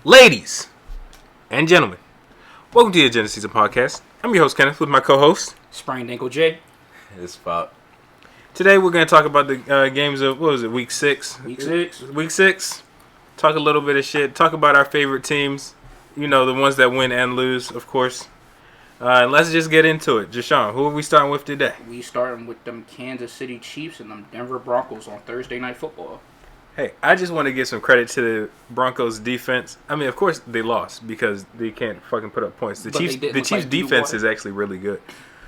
Ladies and gentlemen, welcome to the Agenda Season Podcast. I'm your host, Kenneth, with my co-host, Sprained Ankle J. It's Pape. Today we're going to talk about the games of, week 6? Week 6. Talk a little bit of shit. Talk about our favorite teams. You know, the ones that win and lose, of course. And let's just get into it. Jashon, who are we starting with today? We starting with them Kansas City Chiefs and them Denver Broncos on Thursday Night Football. Hey, I just want to give some credit to the Broncos defense. I mean, of course they lost because they can't fucking put up points. The Chiefs defense is actually really good.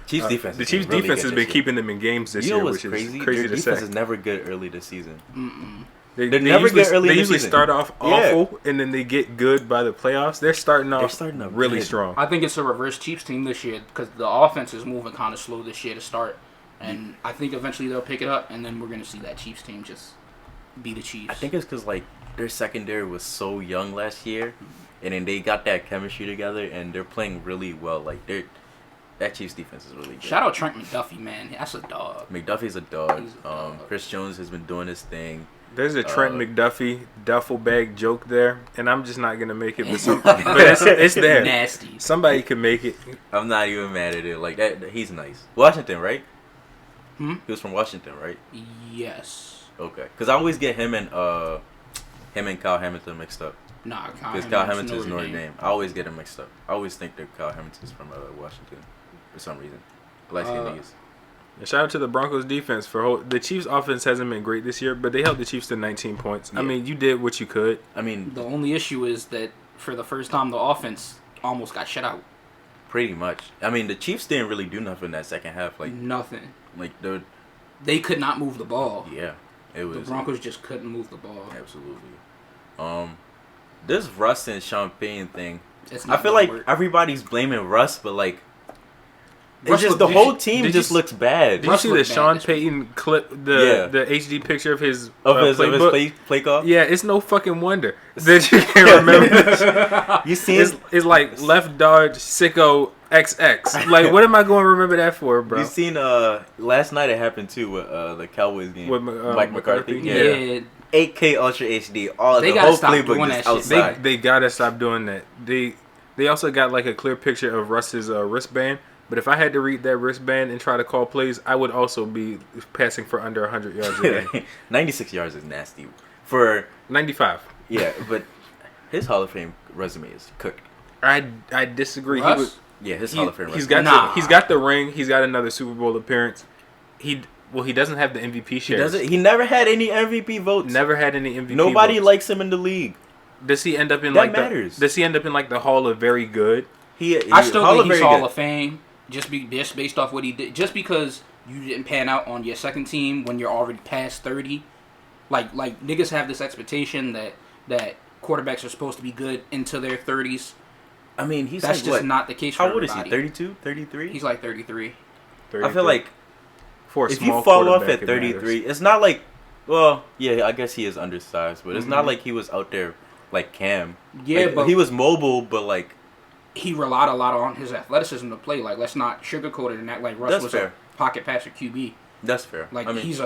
Chiefs defense. The Chiefs defense has been keeping them in games this year, which is crazy to say. Their defense is never good early this season. They're never good early. They usually start off awful and then they get good by the playoffs. They're starting off really good. Strong. I think it's a reverse Chiefs team this year because the offense is moving kind of slow this year to start, and I think eventually they'll pick it up, and then we're gonna see that Chiefs team just be the Chiefs. I think it's because their secondary was so young last year, and then they got that chemistry together, and they're playing really well. That Chiefs defense is really good. Shout out Trent McDuffie, man. That's a dog. McDuffie's a dog. Chris Jones has been doing his thing. There's a Trent McDuffie duffel bag joke there, and I'm just not gonna make it. But it's there. Nasty. Somebody can make it. I'm not even mad at it. Like that, he's nice. Washington, right? He was from Washington, right? Yes. Okay, because I always get him and Kyle Hamilton mixed up. Nah, because Kyle Hamilton is Notre Dame. I always get him mixed up. I always think that Kyle Hamilton's from Washington for some reason. Shout out to the Broncos defense the Chiefs offense hasn't been great this year, but they held the Chiefs to 19 points. Yeah. I mean, you did what you could. I mean, the only issue is that for the first time, the offense almost got shut out. Pretty much. I mean, the Chiefs didn't really do nothing in that second half. Nothing. They could not move the ball. Yeah. The Broncos just couldn't move the ball. Absolutely. This Russ and Champagne thing, I feel like everybody's blaming Russ, but it's just the whole team just looks bad. Did you see the Sean Payton clip, the HD picture of his play call? Yeah, it's no fucking wonder that you can't remember. You see, it's like left dodge sicko XX. What am I going to remember that for, bro? You seen last night it happened too with the Cowboys game with Mike McCarthy. Yeah. 8K Ultra HD. All they the whole playbook is outside. They gotta stop doing that. They also got a clear picture of Russ's wristband. But if I had to read that wristband and try to call plays, I would also be passing for under 100 yards a game. 96 yards is nasty. For 95. Yeah, but his Hall of Fame resume is cooked. I disagree. His Hall of Fame resume. He's got the ring. He's got another Super Bowl appearance. He doesn't have the MVP shares. He never had any MVP votes. Never had any MVP Nobody votes. likes him in the league. Does he end up in does he end up in the Hall of Very Good? I still think he's Hall of Fame. Just based off what he did, just because you didn't pan out on your second team when you're already past 30, like niggas have this expectation that quarterbacks are supposed to be good into their 30s. I mean, he's that's just not the case. How old is he? 32, 33? He's like 33. I feel like if you fall off at 33, it's not like, well, yeah, I guess he is undersized, but it's not like he was out there like Cam. Yeah, but he was mobile, but he relied a lot on his athleticism to play. Let's not sugarcoat it and act like Russ was a pocket passer QB. That's fair. He's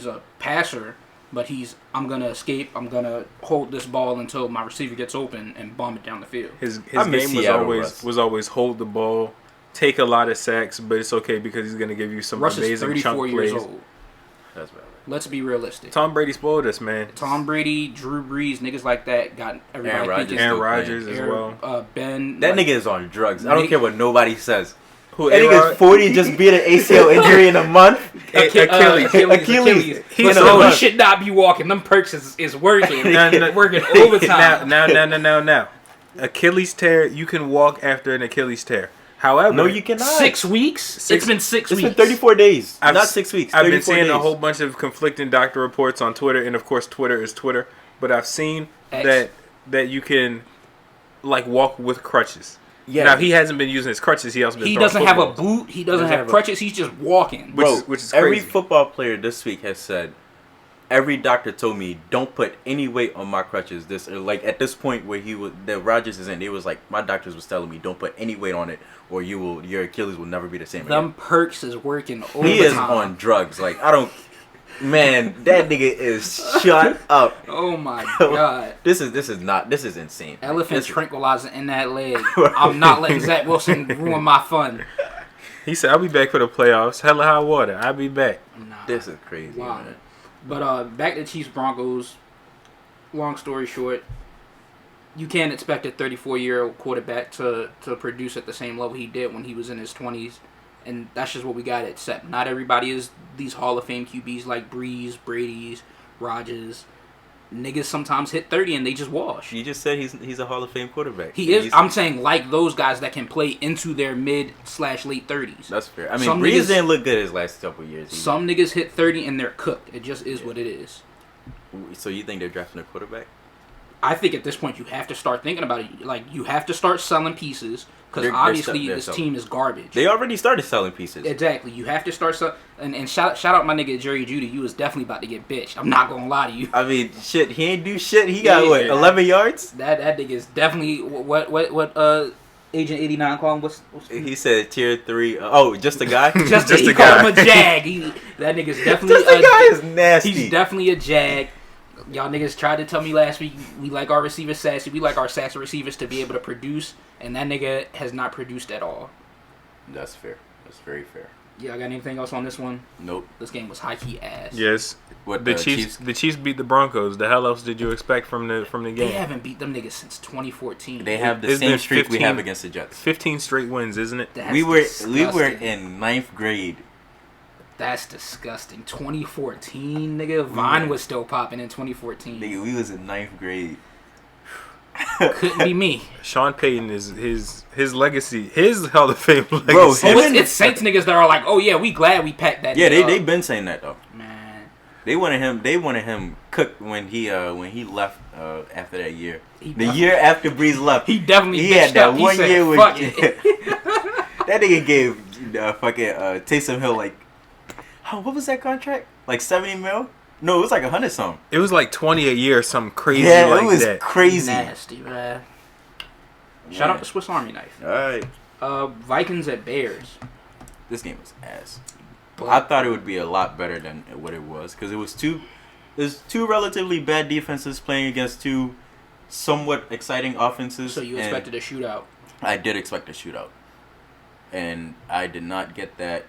a passer, but I'm gonna escape. I'm gonna hold this ball until my receiver gets open and bomb it down the field. His game was always hold the ball, take a lot of sacks, but it's okay because he's gonna give you some amazing chunk plays. Russ is 34 years old. That's valid. Let's be realistic. Tom Brady spoiled us, man. Tom Brady, Drew Brees, niggas like that got everybody. Aaron Rodgers as well. Ben. That nigga is on drugs. I don't care what nobody says. Who? That nigga's 40, just beat an ACL injury in a month. Achilles. He should not be walking. Them perks is working. Working overtime. Now. Achilles tear. You can walk after an Achilles tear. However, no, you cannot. 6 weeks? It's been 6 weeks. It's been 34 days. Not 6 weeks. I've been seeing a whole bunch of conflicting doctor reports on Twitter, and of course, Twitter is Twitter. But I've seen that you can walk with crutches. Yeah. Now he hasn't been using his crutches. He also been. He doesn't have a boot. He doesn't have crutches. He's just walking. Which is crazy. Every football player this week has said. Every doctor told me don't put any weight on my crutches. At this point where Rodgers is in, it was my doctors was telling me don't put any weight on it, or your Achilles will never be the same. Them perks is working overtime. He is on drugs. Man, that nigga is shut up. Oh my god. This is insane. Elephant tranquilizer in that leg. I'm not letting Zach Wilson ruin my fun. He said, "I'll be back for the playoffs. Hella high water. I'll be back." Nah. This is crazy, man. But back to Chiefs Broncos. Long story short, you can't expect a 34-year-old quarterback to produce at the same level he did when he was in his 20s. And that's just what we got to accept. Not everybody is these Hall of Fame QBs like Breeze, Brady's, Rodgers. Niggas sometimes hit 30 and they just wash. You just said he's a Hall of Fame quarterback. He is. I'm saying like those guys that can play into their mid/late 30s. That's fair. I mean, Breeze didn't look good his last couple of years. Either. Some niggas hit 30 and they're cooked. It just is what it is. So you think they're drafting a quarterback? I think at this point you have to start thinking about it. Like, you have to start selling pieces because obviously this team is garbage. They already started selling pieces. Exactly. You have to start selling. And shout out my nigga Jerry Jeudy. You was definitely about to get bitched. I'm not gonna lie to you. I mean, shit. He ain't do shit. He got 11 yards. That nigga is definitely what Agent 89 call him. What's he said tier 3. Just a guy. just a guy. Call him a jag. That nigga's definitely just a guy is nasty. He's definitely a jag. Y'all niggas tried to tell me last week we like our receivers sassy. We like our sassy receivers to be able to produce, and that nigga has not produced at all. That's fair. That's very fair. Yeah, I got anything else on this one? Nope. This game was high key ass. Yes. What the Chiefs beat the Broncos. The hell else did you expect from the game? They haven't beat them niggas since 2014. They have the same streak we have against the Jets. 15 straight wins, isn't it? That's we were disgusting. in 9th grade. That's disgusting. 2014, nigga. Vine was still popping in 2014. Nigga, we was in 9th grade. Couldn't be me. Sean Payton is his legacy, his Hall of Fame legacy. Bro, it's Saints niggas that are like, oh yeah, we glad we packed that. Yeah, they been saying that though. Man, they wanted him cooked when he left after that year. The year after Breeze left, he definitely had that up. one said, year with fuck it. that nigga gave fucking Taysom Hill like, what was that contract? Like 70 mil? No, it was like 100 something. It was like 20 a year, something crazy like that. Yeah, it was crazy. Nasty, man. Shout out to Swiss Army Knife. All right. Vikings at Bears. This game was ass. But I thought it would be a lot better than what it was because it was two relatively bad defenses playing against two somewhat exciting offenses. So you expected a shootout? I did expect a shootout. And I did not get that.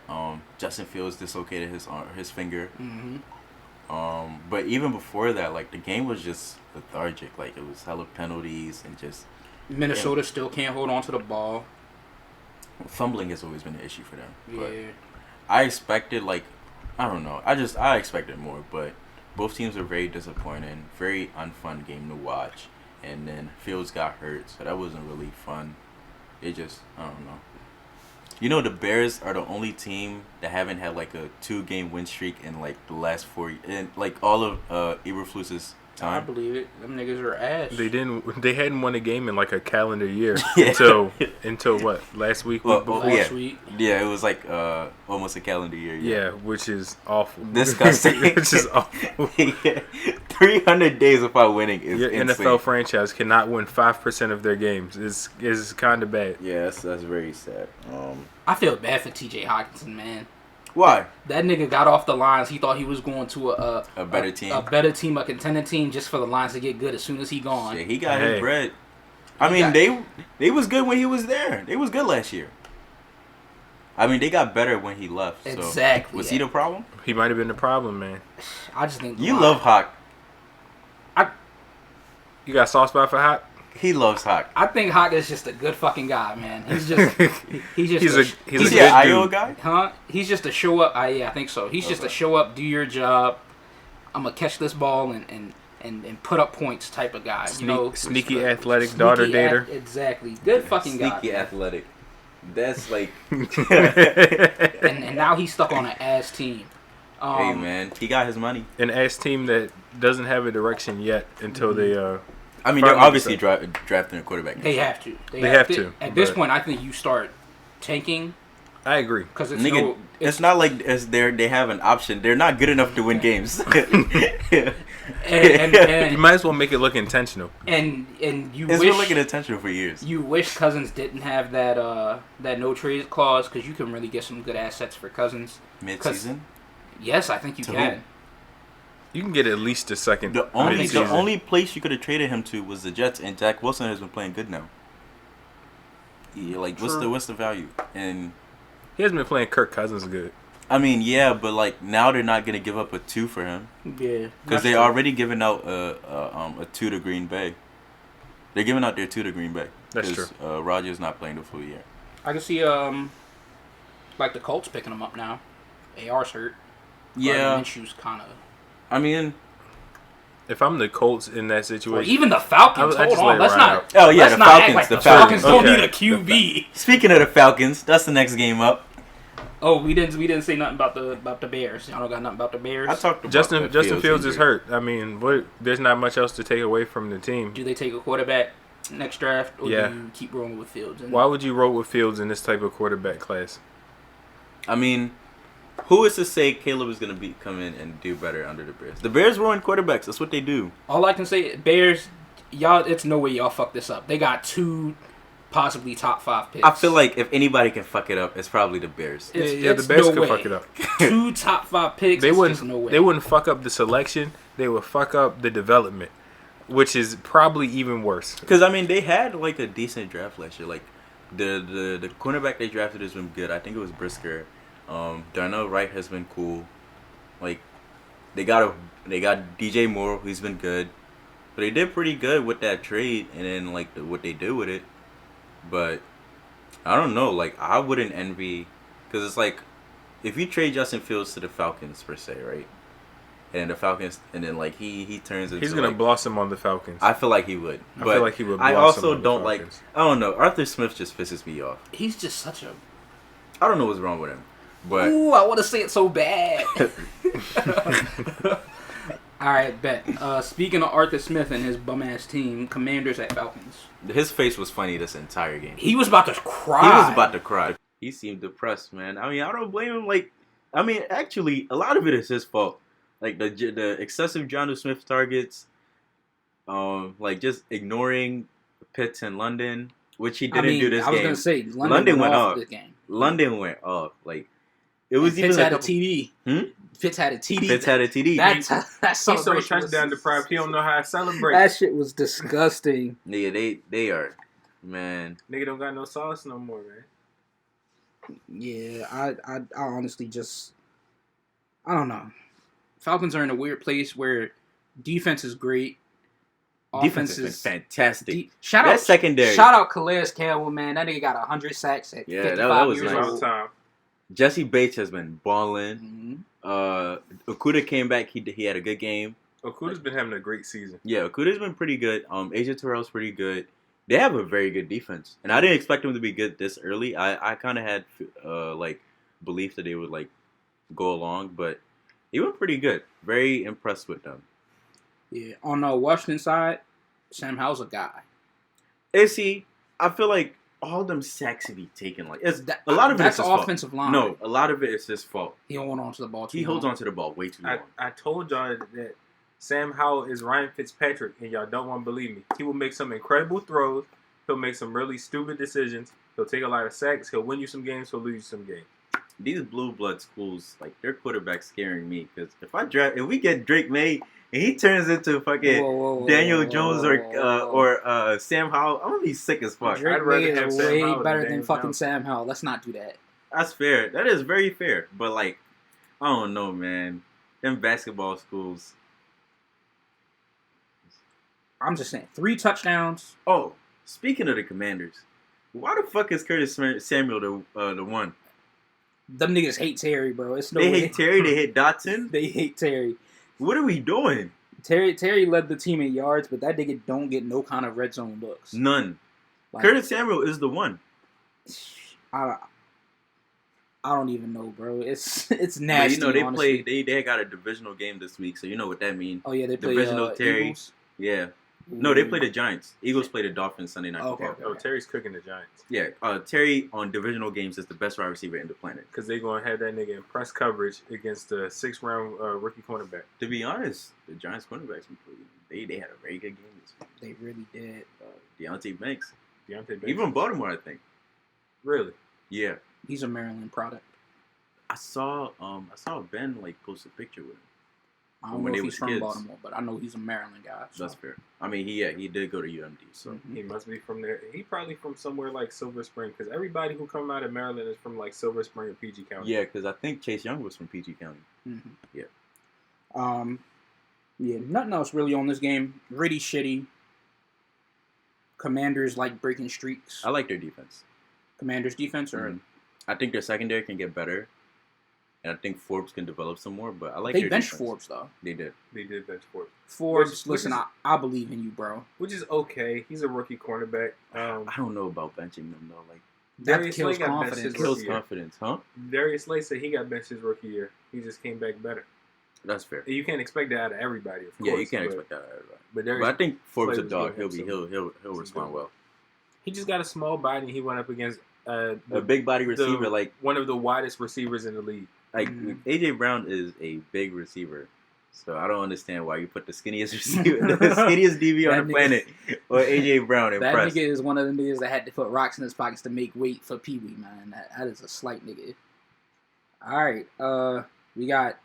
Justin Fields dislocated his finger. Mm-hmm. But even before that, like the game was just lethargic. Like it was hella penalties and just Minnesota still can't hold on to the ball. Fumbling has always been an issue for them. But Yeah. I expected I expected more. But both teams were very disappointing. Very unfun game to watch. And then Fields got hurt, so that wasn't really fun. It just I don't know. You know, the Bears are the only team that haven't had like a 2-game win streak in like the last 4 in like all of Eberflus's time. I believe it. Them niggas are ass. They hadn't won a game in like a calendar year Yeah. until what? Last week? Last week. Yeah, it was like almost a calendar year. Yeah, which is awful. Disgusting. Which is awful. 300 days without winning is Your insane. NFL franchise cannot win 5% of their games. It's kind of bad. Yeah, that's very sad. I feel bad for T.J. Hawkinson, man. Why? That nigga got off the lines. He thought he was going to a better team. A better team, a contending team, just for the lines to get good as soon as he gone. Shit, he got his bread. I mean, they was good when he was there. They was good last year. I mean, they got better when he left. So. Exactly. Was he the problem? He might have been the problem, man. I just think you love Hawk. You got a soft spot for Hawk? He loves Hawk. I think Hawk is just a good fucking guy, man. He's just he's a good Iowa guy. Huh? He's just a show up. Yeah, I think so. He's just a show up, do your job. I'm gonna catch this ball and put up points type of guy. Sneaky athletic daughter dater. Exactly. Good fucking guy. Sneaky athletic. That's like. and now he's stuck on an ass team. Hey man, he got his money. An ass team that doesn't have a direction yet until they. I mean, they're obviously drafting a quarterback. They have to. They have to. At this point, I think you start tanking. I agree. Because it's not like they have an option. They're not good enough to win games. and you might as well make it look intentional. And you it's wish been looking intentional for years. You wish Cousins didn't have that no trade clause because you can really get some good assets for Cousins. Mid-season? Yes, I think you can. You can get at least a second. The only place you could have traded him to was the Jets, and Zach Wilson has been playing good now. Yeah, like what's the value? And he hasn't been playing Kirk Cousins good. I mean, yeah, but like now they're not gonna give up a 2 for him. Yeah, because they already given out a 2 to Green Bay. They're giving out their 2 to Green Bay. That's true. Rodgers not playing the full year. I can see like the Colts picking him up now. AR's hurt. Yeah, Minshew's kind of. I mean, if I'm the Colts in that situation, or even the Falcons. Hold on, let's not. Oh yeah, the Falcons. Like the Falcons don't need a QB. Speaking of the Falcons, that's the next game up. Oh, we didn't say nothing about the Bears. Y'all don't got nothing about the Bears. I talked about Justin Fields is hurt. I mean, there's not much else to take away from the team. Do they take a quarterback next draft, or do you keep rolling with Fields? Why would you roll with Fields in this type of quarterback class? I mean, who is to say Caleb is going to come in and do better under the Bears? The Bears ruin quarterbacks. That's what they do. All I can say, Bears, y'all, it's no way y'all fuck this up. They got 2 possibly top 5 picks. I feel like if anybody can fuck it up, it's probably the Bears. The Bears could fuck it up. 2 top 5 picks. They wouldn't. Just no way. They wouldn't fuck up the selection. They would fuck up the development, which is probably even worse. Because I mean, they had like a decent draft last year. Like the cornerback they drafted has been good. I think it was Brisker. Darnell Wright has been cool. Like they got DJ Moore, who's been good. But they did pretty good with that trade, and then like what they did with it. But I don't know. Like I wouldn't envy, because it's like if you trade Justin Fields to the Falcons per se, right? And the Falcons, and then like he turns into, he's gonna blossom on the Falcons. I feel like he would. I feel like he would. I also don't like. I don't know. Arthur Smith just pisses me off. He's just such a. I don't know what's wrong with him. But ooh, I want to say it so bad. All right, bet. Speaking of Arthur Smith and his bum ass team, Commanders at Falcons. His face was funny this entire game. He was about to cry. He seemed depressed, man. I mean, I don't blame him. Like, I mean, actually, a lot of it is his fault. Like the excessive Jonnu Smith targets, like just ignoring Pitts and London, which he didn't do this game. I was gonna say London went off this game. London went off. Like it was and even Pitts had a TD. Fitz had a TD. That celebration so touchdown deprived. He don't know how to celebrate. That shit was disgusting. Yeah, they are, man. Nigga don't got no sauce no more, man. Yeah, I honestly just, I don't know. Falcons are in a weird place where defense is great. Defense is fantastic. Shout out secondary. Shout out Calais Campbell, man. That nigga got 100 sacks at 55 that was years nice. old. Time. Jesse Bates has been balling. Okuda came back. He had a good game. Okuda's been having a great season. Yeah, Okuda's been pretty good. Asia Terrell's pretty good. They have a very good defense, and I didn't expect them to be good this early. I kind of had like belief that they would like go along, but they were pretty good. Very impressed with them. Yeah, on the Washington side, Sam Howell's a guy. Is he? I feel like all them sacks he be taking, like a lot of it is his offensive fault. line. No, a lot of it is his fault. He holds on to the ball too long. He holds on to the ball way too long. I told y'all that Sam Howell is Ryan Fitzpatrick, and y'all don't want to believe me. He will make some incredible throws. He'll make some really stupid decisions. He'll take a lot of sacks. He'll win you some games. He'll lose you some games. These blue blood schools, like their quarterback's scaring me, because if we get Drake May and he turns into fucking Daniel Jones or Sam Howell, I'm gonna be sick as fuck. Drake May is way better than fucking Sam Howell. Let's not do that. That's fair. That is very fair. But like, I don't know, man. Them basketball schools. I'm just saying, 3 touchdowns. Oh, speaking of the Commanders, why the fuck is Curtis Samuel the one? Them niggas hate Terry, bro. It's no they way. hate Terry. They hate Dotson. They hate Terry. What are we doing? Terry led the team in yards, but that nigga don't get no kind of red zone looks. None. Like, Curtis Samuel is the one. I don't even know, bro. It's nasty. But, they honestly. they got a divisional game this week, so you know what that means. Oh yeah, they play divisional Terry. Eagles? Yeah. No, they play the Giants. Eagles play the Dolphins Sunday night. Okay. Oh, Terry's cooking the Giants. Yeah, Terry on divisional games is the best wide receiver in the planet. Because they're going to have that nigga in press coverage against the 6th-round rookie cornerback. To be honest, the Giants cornerbacks, they had a very good game this week. They really did. Deontay Banks. Banks. Even Baltimore, I think. Really? Yeah. He's a Maryland product. I saw Ben like post a picture with him. I don't know if he's from Baltimore, but I know he's a Maryland guy. So. That's fair. I mean, he did go to UMD, so he must be from there. He probably from somewhere like Silver Spring, because everybody who come out of Maryland is from like Silver Spring or PG County. Yeah, because I think Chase Young was from PG County. Mm-hmm. Yeah. Yeah, nothing else really on this game. Really shitty. Commanders like breaking streaks. I like their defense. Commanders defense, or I think their secondary can get better. And I think Forbes can develop some more, but I like they their benched defense. Forbes though. They did bench Forbes. Forbes, listen, I believe in you, bro. Which is okay. He's a rookie cornerback. I don't know about benching them though. Like that kills confidence. Kills confidence, huh? Darius Slay said he got benched his rookie year. He just came back better. That's fair. You can't expect that out of everybody. Of course, yeah, you can't expect that out of everybody. But I think Forbes a dog. He'll respond well. He just got a small body, and he went up against a big body receiver, like one of the widest receivers in the league. Like AJ Brown is a big receiver, so I don't understand why you put the skinniest receiver, the skinniest DB on the planet, or AJ Brown. That nigga is one of the niggas that had to put rocks in his pockets to make weight for Pee Wee, man. That is a slight nigga. All right, we got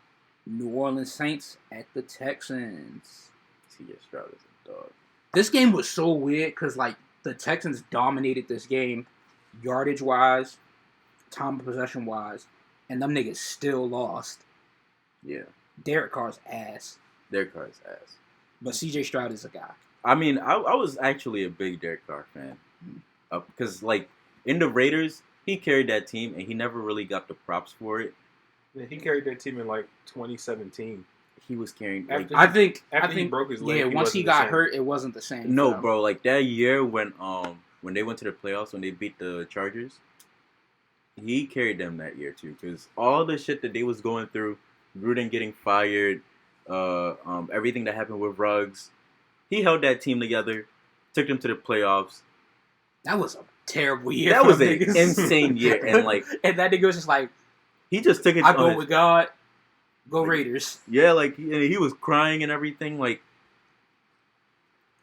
New Orleans Saints at the Texans. C.J. Stroud is a dog. This game was so weird because like the Texans dominated this game, yardage wise, time of possession wise. And them niggas still lost. Yeah. Derek Carr's ass. But C.J. Stroud is a guy. I mean, I was actually a big Derek Carr fan. Because, like, in the Raiders, he carried that team, and he never really got the props for it. Yeah, he carried that team in, like, 2017. He was carrying... I think he broke his leg, yeah, once he got hurt, it wasn't the same. No, bro. Like, that year when they went to the playoffs, when they beat the Chargers... He carried them that year too, because all the shit that they was going through, Gruden getting fired, everything that happened with Ruggs, he held that team together, took them to the playoffs. That was a terrible year. That was an insane year, and like, and that nigga was just like, he just took it. I go with God, go Raiders. Yeah, like he was crying and everything. Like,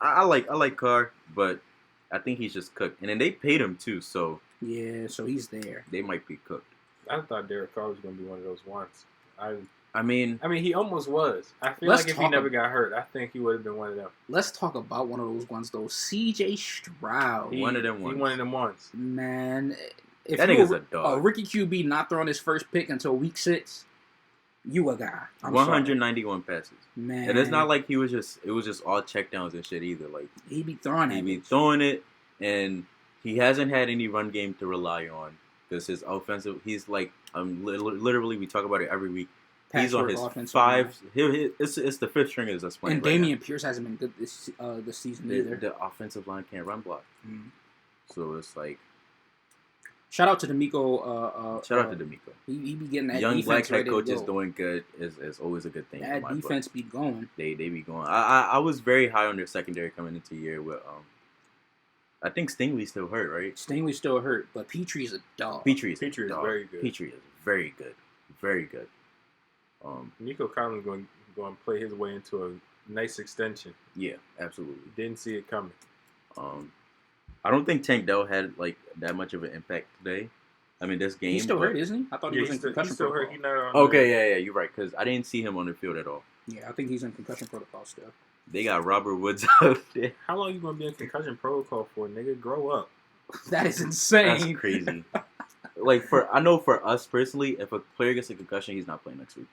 I like Carr, but I think he's just cooked, and then they paid him too, so. Yeah, so he's there. They might be cooked. I thought Derek Carr was going to be one of those ones. I mean, he almost was. I feel like if he never got hurt, I think he would have been one of them. Let's talk about one of those ones, though. C.J. Stroud. One of them ones. Man, if that nigga's a dog. A rookie QB not throwing his first pick until week 6, you a guy. 191 passes. Man. And it's not like it was just all checkdowns and shit either. Like, he be throwing it. He be throwing it, and he hasn't had any run game to rely on because his offensive. He's like, literally, we talk about it every week. He's on his 5. It's the 5th stringers that's playing. And Dameon Pierce hasn't been good this season either. The offensive line can't run block, so it's like. Shout out to D'Amico. Shout out to D'Amico. He be getting that young defense black head coach is doing good. Is always a good thing. That defense be going. They be going. I was very high on their secondary coming into the year with I think Stingley's still hurt, right? Stingley's still hurt, but Petrie's a dog. Petrie is very good. Petrie is very good. Very good. Nico Collins going to play his way into a nice extension. Yeah, absolutely. Didn't see it coming. I don't think Tank Dell had like that much of an impact today. I mean, this game. He's still hurt, isn't he? I thought he was in concussion protocol. He's still hurt. Okay, yeah, you're right. Because I didn't see him on the field at all. Yeah, I think he's in concussion protocol still. They got Robert Woods out there. How long you gonna be in concussion protocol for, nigga? Grow up. That is insane. That's crazy. Like I know for us personally, if a player gets a concussion, he's not playing next week.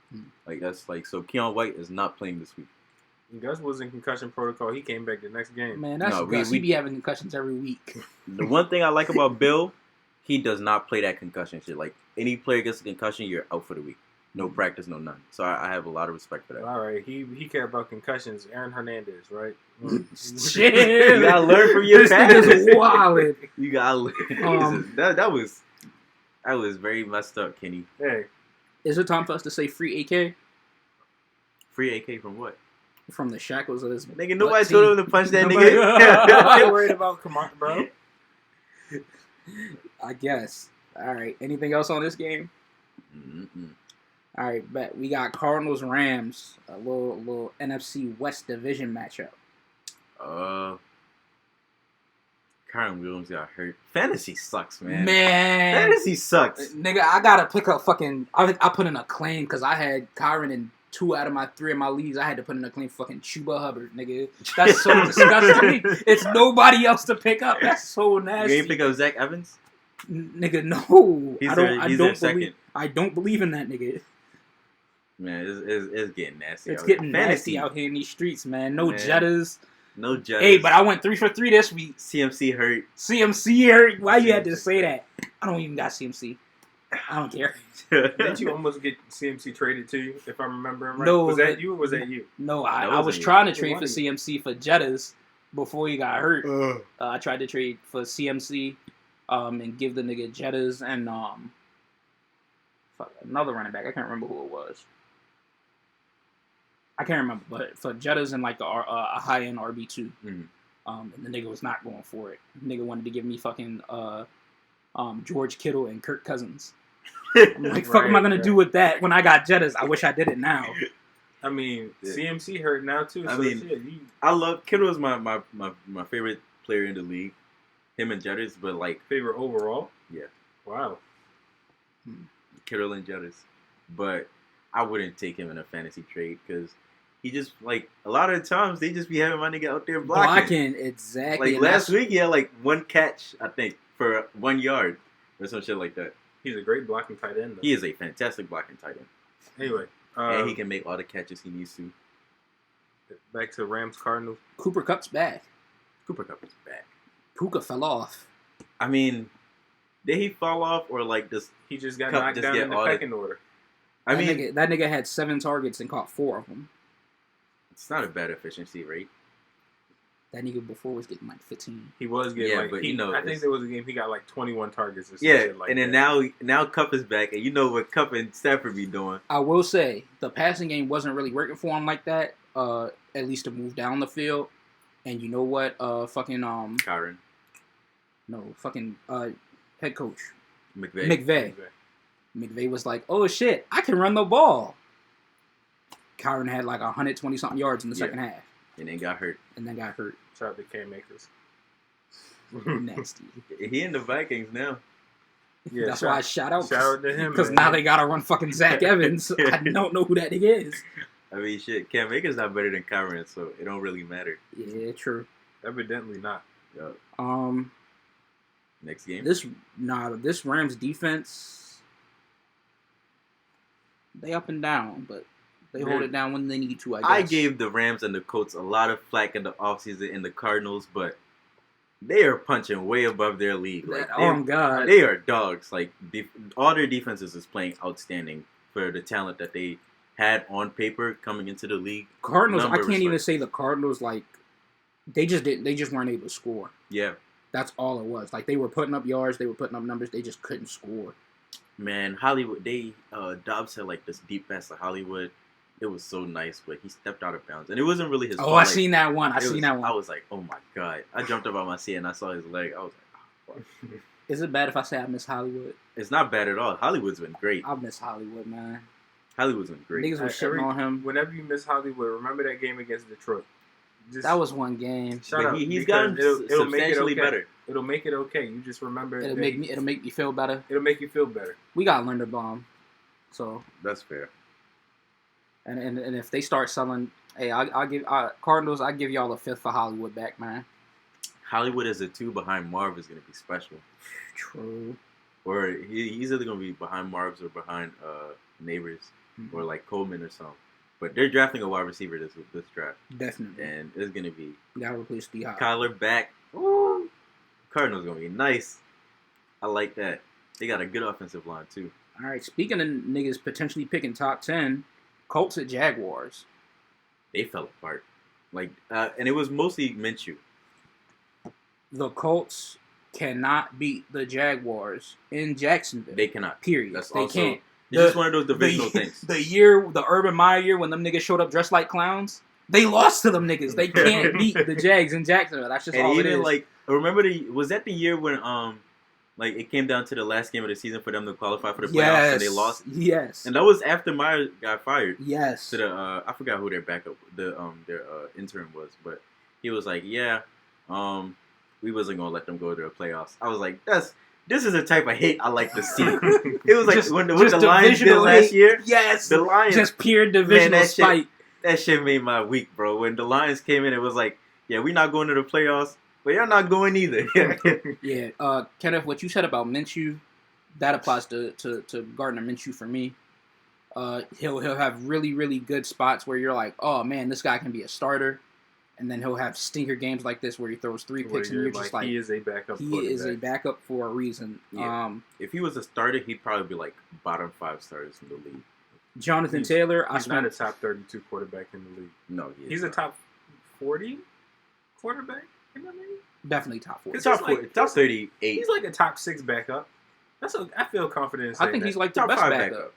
Like that's like so. Keon White is not playing this week. Gus was in concussion protocol. He came back the next game. Man, that's Gus. He be having concussions every week. The one thing I like about Bill, he does not play that concussion shit. Like any player gets a concussion, you're out for the week. No practice, no none. So I have a lot of respect for that. All right, he cared about concussions. Aaron Hernandez, right? Shit, you gotta learn from your past. This nigga's wild. You gotta learn. That was very messed up, Kenny. Hey, is it time for us to say free AK? Free AK from what? From the shackles of this nigga. Nobody told him to punch that nigga. I'm worried about bro. I guess. All right. Anything else on this game? Mm-mm. All right, bet we got Cardinals Rams, a little NFC West division matchup. Kyron Williams got hurt. Fantasy sucks, man. Man, fantasy sucks, nigga. I gotta pick up fucking. I put in a claim because I had Kyron in 2 out of my 3 of my leagues, I had to put in a claim fucking Chuba Hubbard, nigga. That's so disgusting. It's nobody else to pick up. That's so nasty. You ain't pick up Zach Evans? Nigga, no. I don't believe in that nigga. Man, it's getting nasty. It's getting nasty out here in these streets, man. No Jettas. No Jettas. Hey, but I went 3 for 3 this week. CMC hurt. CMC hurt. Why you had to say that? I don't even got CMC. I don't care. Didn't you almost get CMC traded to you, if I'm remembering right? No. Was that you or was that you? No, I was trying to trade for CMC for Jettas before he got hurt. I tried to trade for CMC and give the nigga Jettas and another running back. I can't remember who it was. I can't remember, but for Jettas and like a high-end RB2. And the nigga was not going for it. The nigga wanted to give me fucking George Kittle and Kirk Cousins. I'm like, fuck am I going to do with that when I got Jettas? I wish I did it now. I mean, CMC hurt now too. I mean, I love Kittle is my favorite player in the league. Him and Jettas, but like favorite overall. Yeah. Wow. Kittle and Jettas, but I wouldn't take him in a fantasy trade because he just like a lot of the times they just be having my nigga out there blocking. Exactly. Like last week, he had like 1 catch, I think, for 1 yard or some shit like that. He's a great blocking tight end, though. He is a fantastic blocking tight end. Anyway. And he can make all the catches he needs to. Back to Rams Cardinals. Cooper Kupp's back. Cooper Kupp is back. Puka fell off. I mean, did he fall off or like this? He just got knocked down in the pecking order. That nigga had 7 targets and caught 4 of them. It's not a bad efficiency rate. That nigga before was getting like 15. He was getting I think there was a game he got like 21 targets or something. Yeah, and then now Kupp is back, and you know what Kupp and Stafford be doing. I will say, the passing game wasn't really working for him like that, at least to move down the field. And you know what? Kyron. No, head coach. McVay. McVay was like, oh shit, I can run the ball. Kyron had like 120-something yards in the second half. And then got hurt. Shout out to Cam Akers. Nasty. He in the Vikings now. Yeah, that's why I shout out to him. Because now they gotta run fucking Zach Evans. I don't know who that nigga is. I mean, shit, Cam Akers not better than Kyron, so it don't really matter. Yeah, true. Evidently not. Yep. Next game. This Rams defense, they up and down, but they hold it down when they need to, I guess. I gave the Rams and the Colts a lot of flack in the offseason in the Cardinals, but they are punching way above their league. Like, God. They are dogs. Like, all their defenses is playing outstanding for the talent that they had on paper coming into the league. Cardinals, I can't even say the Cardinals, like, they just weren't able to score. Yeah. That's all it was. Like, they were putting up yards, they were putting up numbers, they just couldn't score. Man, Hollywood, Dobbs had, like, this deep pass to Hollywood. It was so nice, but he stepped out of bounds. And it wasn't really his fault. I seen that one. I was like, oh, my God. I jumped up on my seat, and I saw his leg. I was like, oh, fuck. Is it bad if I say I miss Hollywood? It's not bad at all. Hollywood's been great. I miss Hollywood, man. Hollywood's been great. Niggas was shitting on him. Whenever you miss Hollywood, remember that game against Detroit. That was one game. He's gotten substantially better. It'll make it okay. You just remember. It'll make me feel better. It'll make you feel better. We got Linderbaum, so that's fair. And if they start selling, hey, I'll give Cardinals. I give y'all a 5th for Hollywood back, man. Hollywood as a 2 behind Marv is gonna be special. True. Or he's either gonna be behind Marv's or behind Neighbors or like Coleman or something. But they're drafting a wide receiver this draft. Definitely. And it's gonna be. You gotta replace D-Hop. Kyler back. Ooh. Cardinals gonna be nice. I like that. They got a good offensive line too. All right. Speaking of niggas potentially picking top 10. Colts at Jaguars. They fell apart. And it was mostly Minshew. The Colts cannot beat the Jaguars in Jacksonville. They cannot. Period. They can't. It's just one of those divisional things. The Urban Meyer year when them niggas showed up dressed like clowns, they lost to them niggas. They can't beat the Jags in Jacksonville. That's just all it is. Remember was that the year when it came down to the last game of the season for them to qualify for the playoffs and they lost? Yes. And that was after Meyer got fired. Yes. To the I forgot who their backup their intern was, but he was like, yeah, we wasn't gonna let them go to the playoffs. I was like, This is the type of hate I like to see. It was like just, when the Lions did last year. Yes, the Lions just pure divisional spite. That shit made my week, bro. When the Lions came in, it was like, yeah, we're not going to the playoffs, but you're not going either. Yeah, Kenneth, what you said about Minshew, that applies to Gardner Minshew for me. He'll have really, really good spots where you're like, oh man, this guy can be a starter. And then he'll have stinker games like this where he throws 3 picks and you're just like, he is a backup. He is a backup for a reason. Yeah. If he was a starter, he'd probably be like bottom 5 starters in the league. Jonathan Taylor, he's not a top 32 quarterback in the league. No, he's a top 40 quarterback in the league. Definitely top 40. Top 38. He's like a top 6 backup. I feel confident in saying I think he's like the best backup.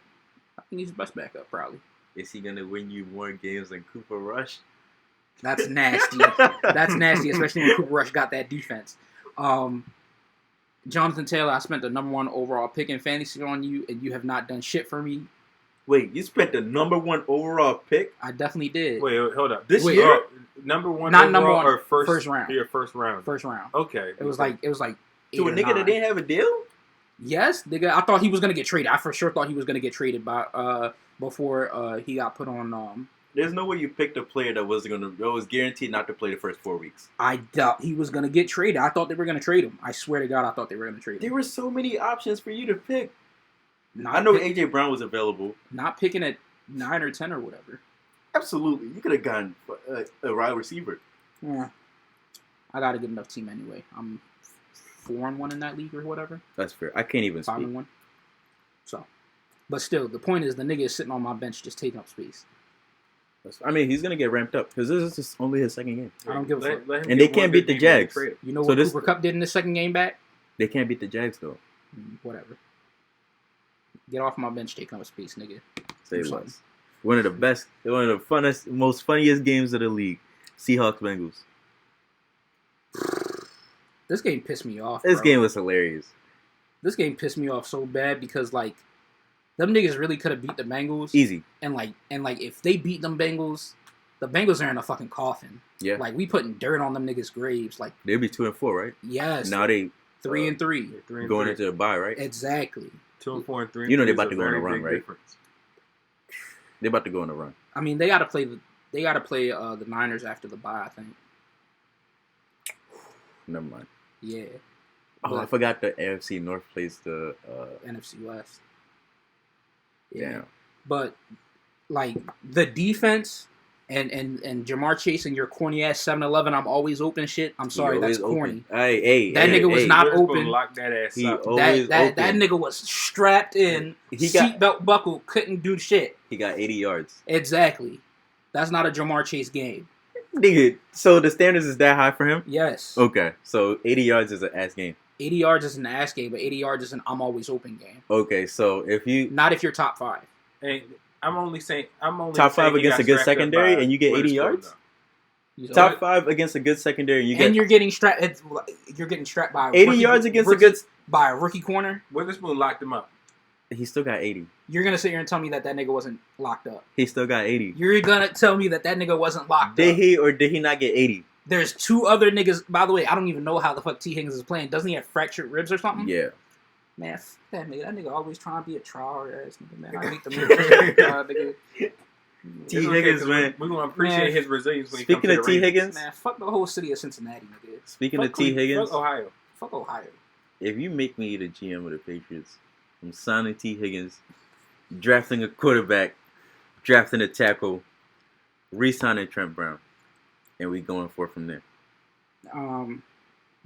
I think he's the best backup, probably. Is he gonna win you more games than Cooper Rush? That's nasty. That's nasty, especially when Cooper Rush got that defense. Jonathan Taylor, I spent the number 1 overall pick in fantasy on you, and you have not done shit for me. Wait, you spent the number 1 overall pick? I definitely did. Wait, hold up. This year? Number 1 not overall number 1 or first round. Yeah, first round. First round. Okay. It was like to a 8 or nigga 9. that didn't have a deal? Yes, nigga. I thought he was gonna get traded. I for sure thought he was gonna get traded by before he got put on. There's no way you picked a player that was guaranteed not to play the first 4 weeks. I doubt he was gonna get traded. I thought they were gonna trade him. I swear to God, I thought they were gonna trade him. There were so many options for you to pick. I know AJ Brown was available. Not picking at 9 or 10 or whatever. Absolutely, you could have gotten a wide receiver. Yeah, I got a good enough team anyway. I'm 4-1 in that league or whatever. That's fair. I can't even 5-1. So, but still, the point is the nigga is sitting on my bench just taking up space. I mean, he's gonna get ramped up because this is just only his second game. I don't give a fuck. And they can't beat the Jags. You know what Cooper Kupp did in the second game back? They can't beat the Jags though. Whatever. Get off my bench, take up space, nigga. Say less. One of the best, one of the funnest, most funniest games of the league. Seahawks Bengals. This game pissed me off. This game was hilarious. This game pissed me off so bad because like them niggas really could have beat the Bengals easy. And like if they beat them Bengals, the Bengals are in a fucking coffin. Yeah. Like we putting dirt on them niggas' graves. Like they'd be 2-4, right? Yes. Now they 3-3. Going into a bye, right? Exactly. 2-4 and 3. You know they're about to go on a run, right? They're about to go on a run. I mean, they got to play the Niners after the bye, I think. Never mind. Yeah. Oh, I forgot the AFC North plays the NFC West. Yeah. Damn. But like the defense and Jamar Chase and your corny ass 7-Eleven, I'm always open shit. I'm sorry, that's corny. Hey, that nigga was not open. Lock that ass up. That nigga was strapped in, seatbelt buckle, couldn't do shit. He got 80 yards. Exactly. That's not a Jamar Chase game. Nigga, so the standards is that high for him? Yes. Okay, so 80 yards is an ass game. 80 yards is an ass game, but 80 yards is an I'm always open game. Okay, so if you... Not if you're top 5. And I'm only top 5 against a good secondary and you get 80 yards? Top 5 against a good secondary and you get... And you're getting strapped... You're getting strapped by... 80 yards against a good... By a rookie corner? Witherspoon locked him up. He still got 80. You're going to sit here and tell me that nigga wasn't locked up. He still got 80. You're going to tell me that nigga wasn't locked up. Did he or did he not get 80? There's 2 other niggas... By the way, I don't even know how the fuck T. Higgins is playing. Doesn't he have fractured ribs or something? Yeah. Man, f that nigga. That nigga always trying to be a trial ass nigga, man. I hate the nigga. T. Higgins, man. We're going to appreciate his resilience when Speaking of T. Higgins... Man, fuck the whole city of Cincinnati, nigga. Speaking of T. Higgins... Fuck Ohio. Fuck Ohio. If you make me the GM of the Patriots, I'm signing T. Higgins, drafting a quarterback, drafting a tackle, re-signing Trent Brown, and we going for it from there. Yeah,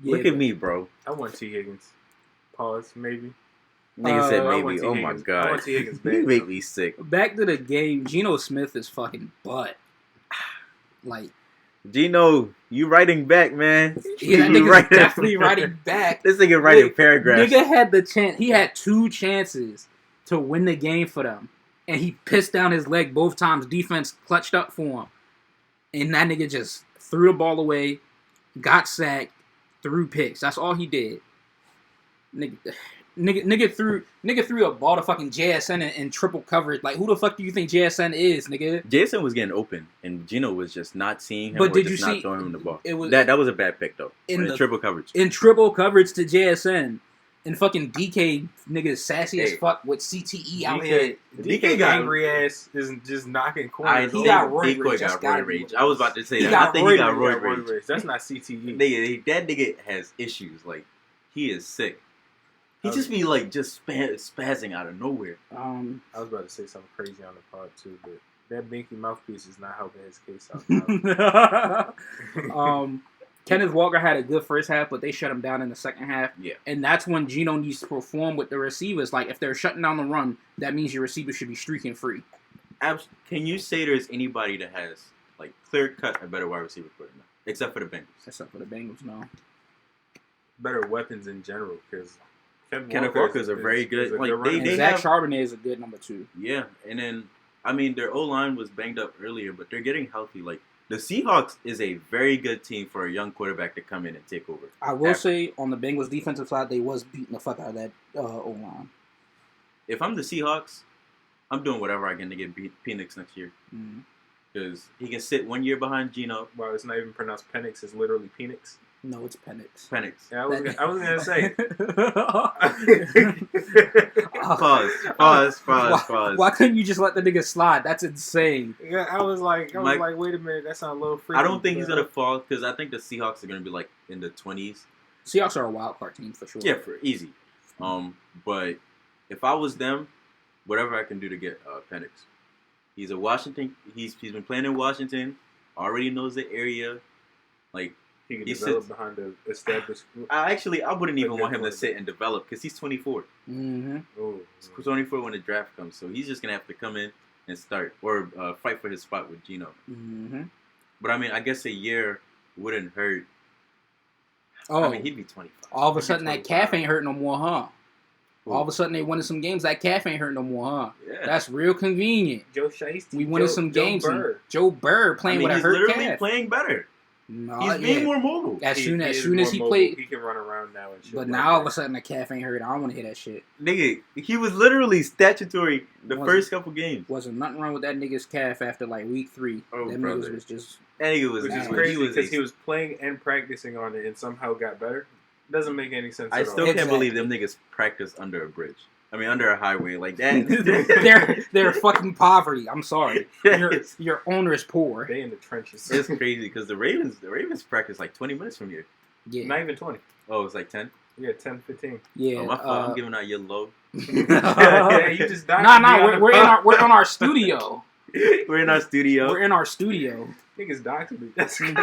Look at me, bro. I want T. Higgins. Pause, maybe. Nigga said maybe. Oh my god. I want T. Higgins back. You make me sick. Back to the game. Geno Smith is fucking butt. Like, Geno, you writing back, man. Yeah, that nigga's definitely writing back. This nigga writing paragraphs. Nigga had the chance. He had 2 chances to win the game for them, and he pissed down his leg both times. Defense clutched up for him, and that nigga just threw the ball away, got sacked, threw picks. That's all he did. Nigga threw a ball to fucking JSN in triple coverage. Like, who the fuck do you think JSN is, nigga? JSN was getting open, and Geno was just not seeing him. But did you not see? throwing him the ball? It was that was a bad pick though. In triple coverage. In triple coverage to JSN, And fucking DK niggas sassy as fuck with CTE out here. DK got angry ass is just knocking corners. He got roid rage. I was about to say that. I think he got roid rage. That's not CTE. That nigga has issues. Like, he is sick. He just be like spazzing out of nowhere. I was about to say something crazy on the pod too, but that binky mouthpiece is not helping his case out. Kenneth Walker had a good first half, but they shut him down in the second half. Yeah. And that's when Geno needs to perform with the receivers. Like, if they're shutting down the run, that means your receivers should be streaking free. Can you say there's anybody that has, like, clear-cut a better wide receiver for them? Except for the Bengals. Except for the Bengals, no. Better weapons in general, because Kenneth Walker's a very good. Like, Zach Charbonnet is a good number 2. Yeah, and then, I mean, their O-line was banged up earlier, but they're getting healthy. Like, the Seahawks is a very good team for a young quarterback to come in and take over. I will say, on the Bengals defensive side, they was beating the fuck out of that O-line. If I'm the Seahawks, I'm doing whatever I can to get Penix next year. Because he can sit 1 year behind Geno. Well, it's not even pronounced Penix. It's literally Penix. No, it's Penix. Yeah, I was going to say. Pause. Why couldn't you just let the nigga slide? That's insane. Yeah, I was like, wait a minute, that sounds a little freaky. I don't think he's going to fall, because I think the Seahawks are going to be like in the 20s. Seahawks are a wild card team for sure. Yeah, for easy. But if I was them, whatever I can do to get Penix. He's a Washington. He's been playing in Washington. Already knows the area. Like, he can develop behind the established group. I wouldn't even want him to sit and develop because he's 24. He's 24 when the draft comes, so he's just gonna have to come in and start or fight for his spot with Geno. But I mean, I guess a year wouldn't hurt. I mean, he'd be 25. All of a sudden, that calf ain't hurt no more, huh? All of a sudden, they winning some games. That calf ain't hurt no more, huh? Yeah. That's real convenient. Joe Shiesty. We winning some games. Joe Burr playing with a hurt calf. He's literally playing better. No, he's being more mobile. As soon as he played, he can run around now and shit. But now all of a sudden the calf ain't hurt. I don't want to hear that shit. Nigga, he was literally statutory the first couple games. Wasn't nothing wrong with that nigga's calf after like week 3. Oh, that nigga was just. That nigga was which is crazy because he was playing and practicing on it and somehow got better. Doesn't make any sense. I still can't believe them niggas practice under a bridge. I mean, under a highway like that. they're fucking poverty. I'm sorry. Your owner is poor. They in the trenches. It's crazy because the Ravens practice like 20 minutes from here. Yeah. Not even 20. Oh, it's like 10? Yeah, 10, 15. Yeah. Oh, my fault. I'm giving out your low. Yeah, you just died. We're on our studio. We're in our studio. Niggas doxed me. That's crazy.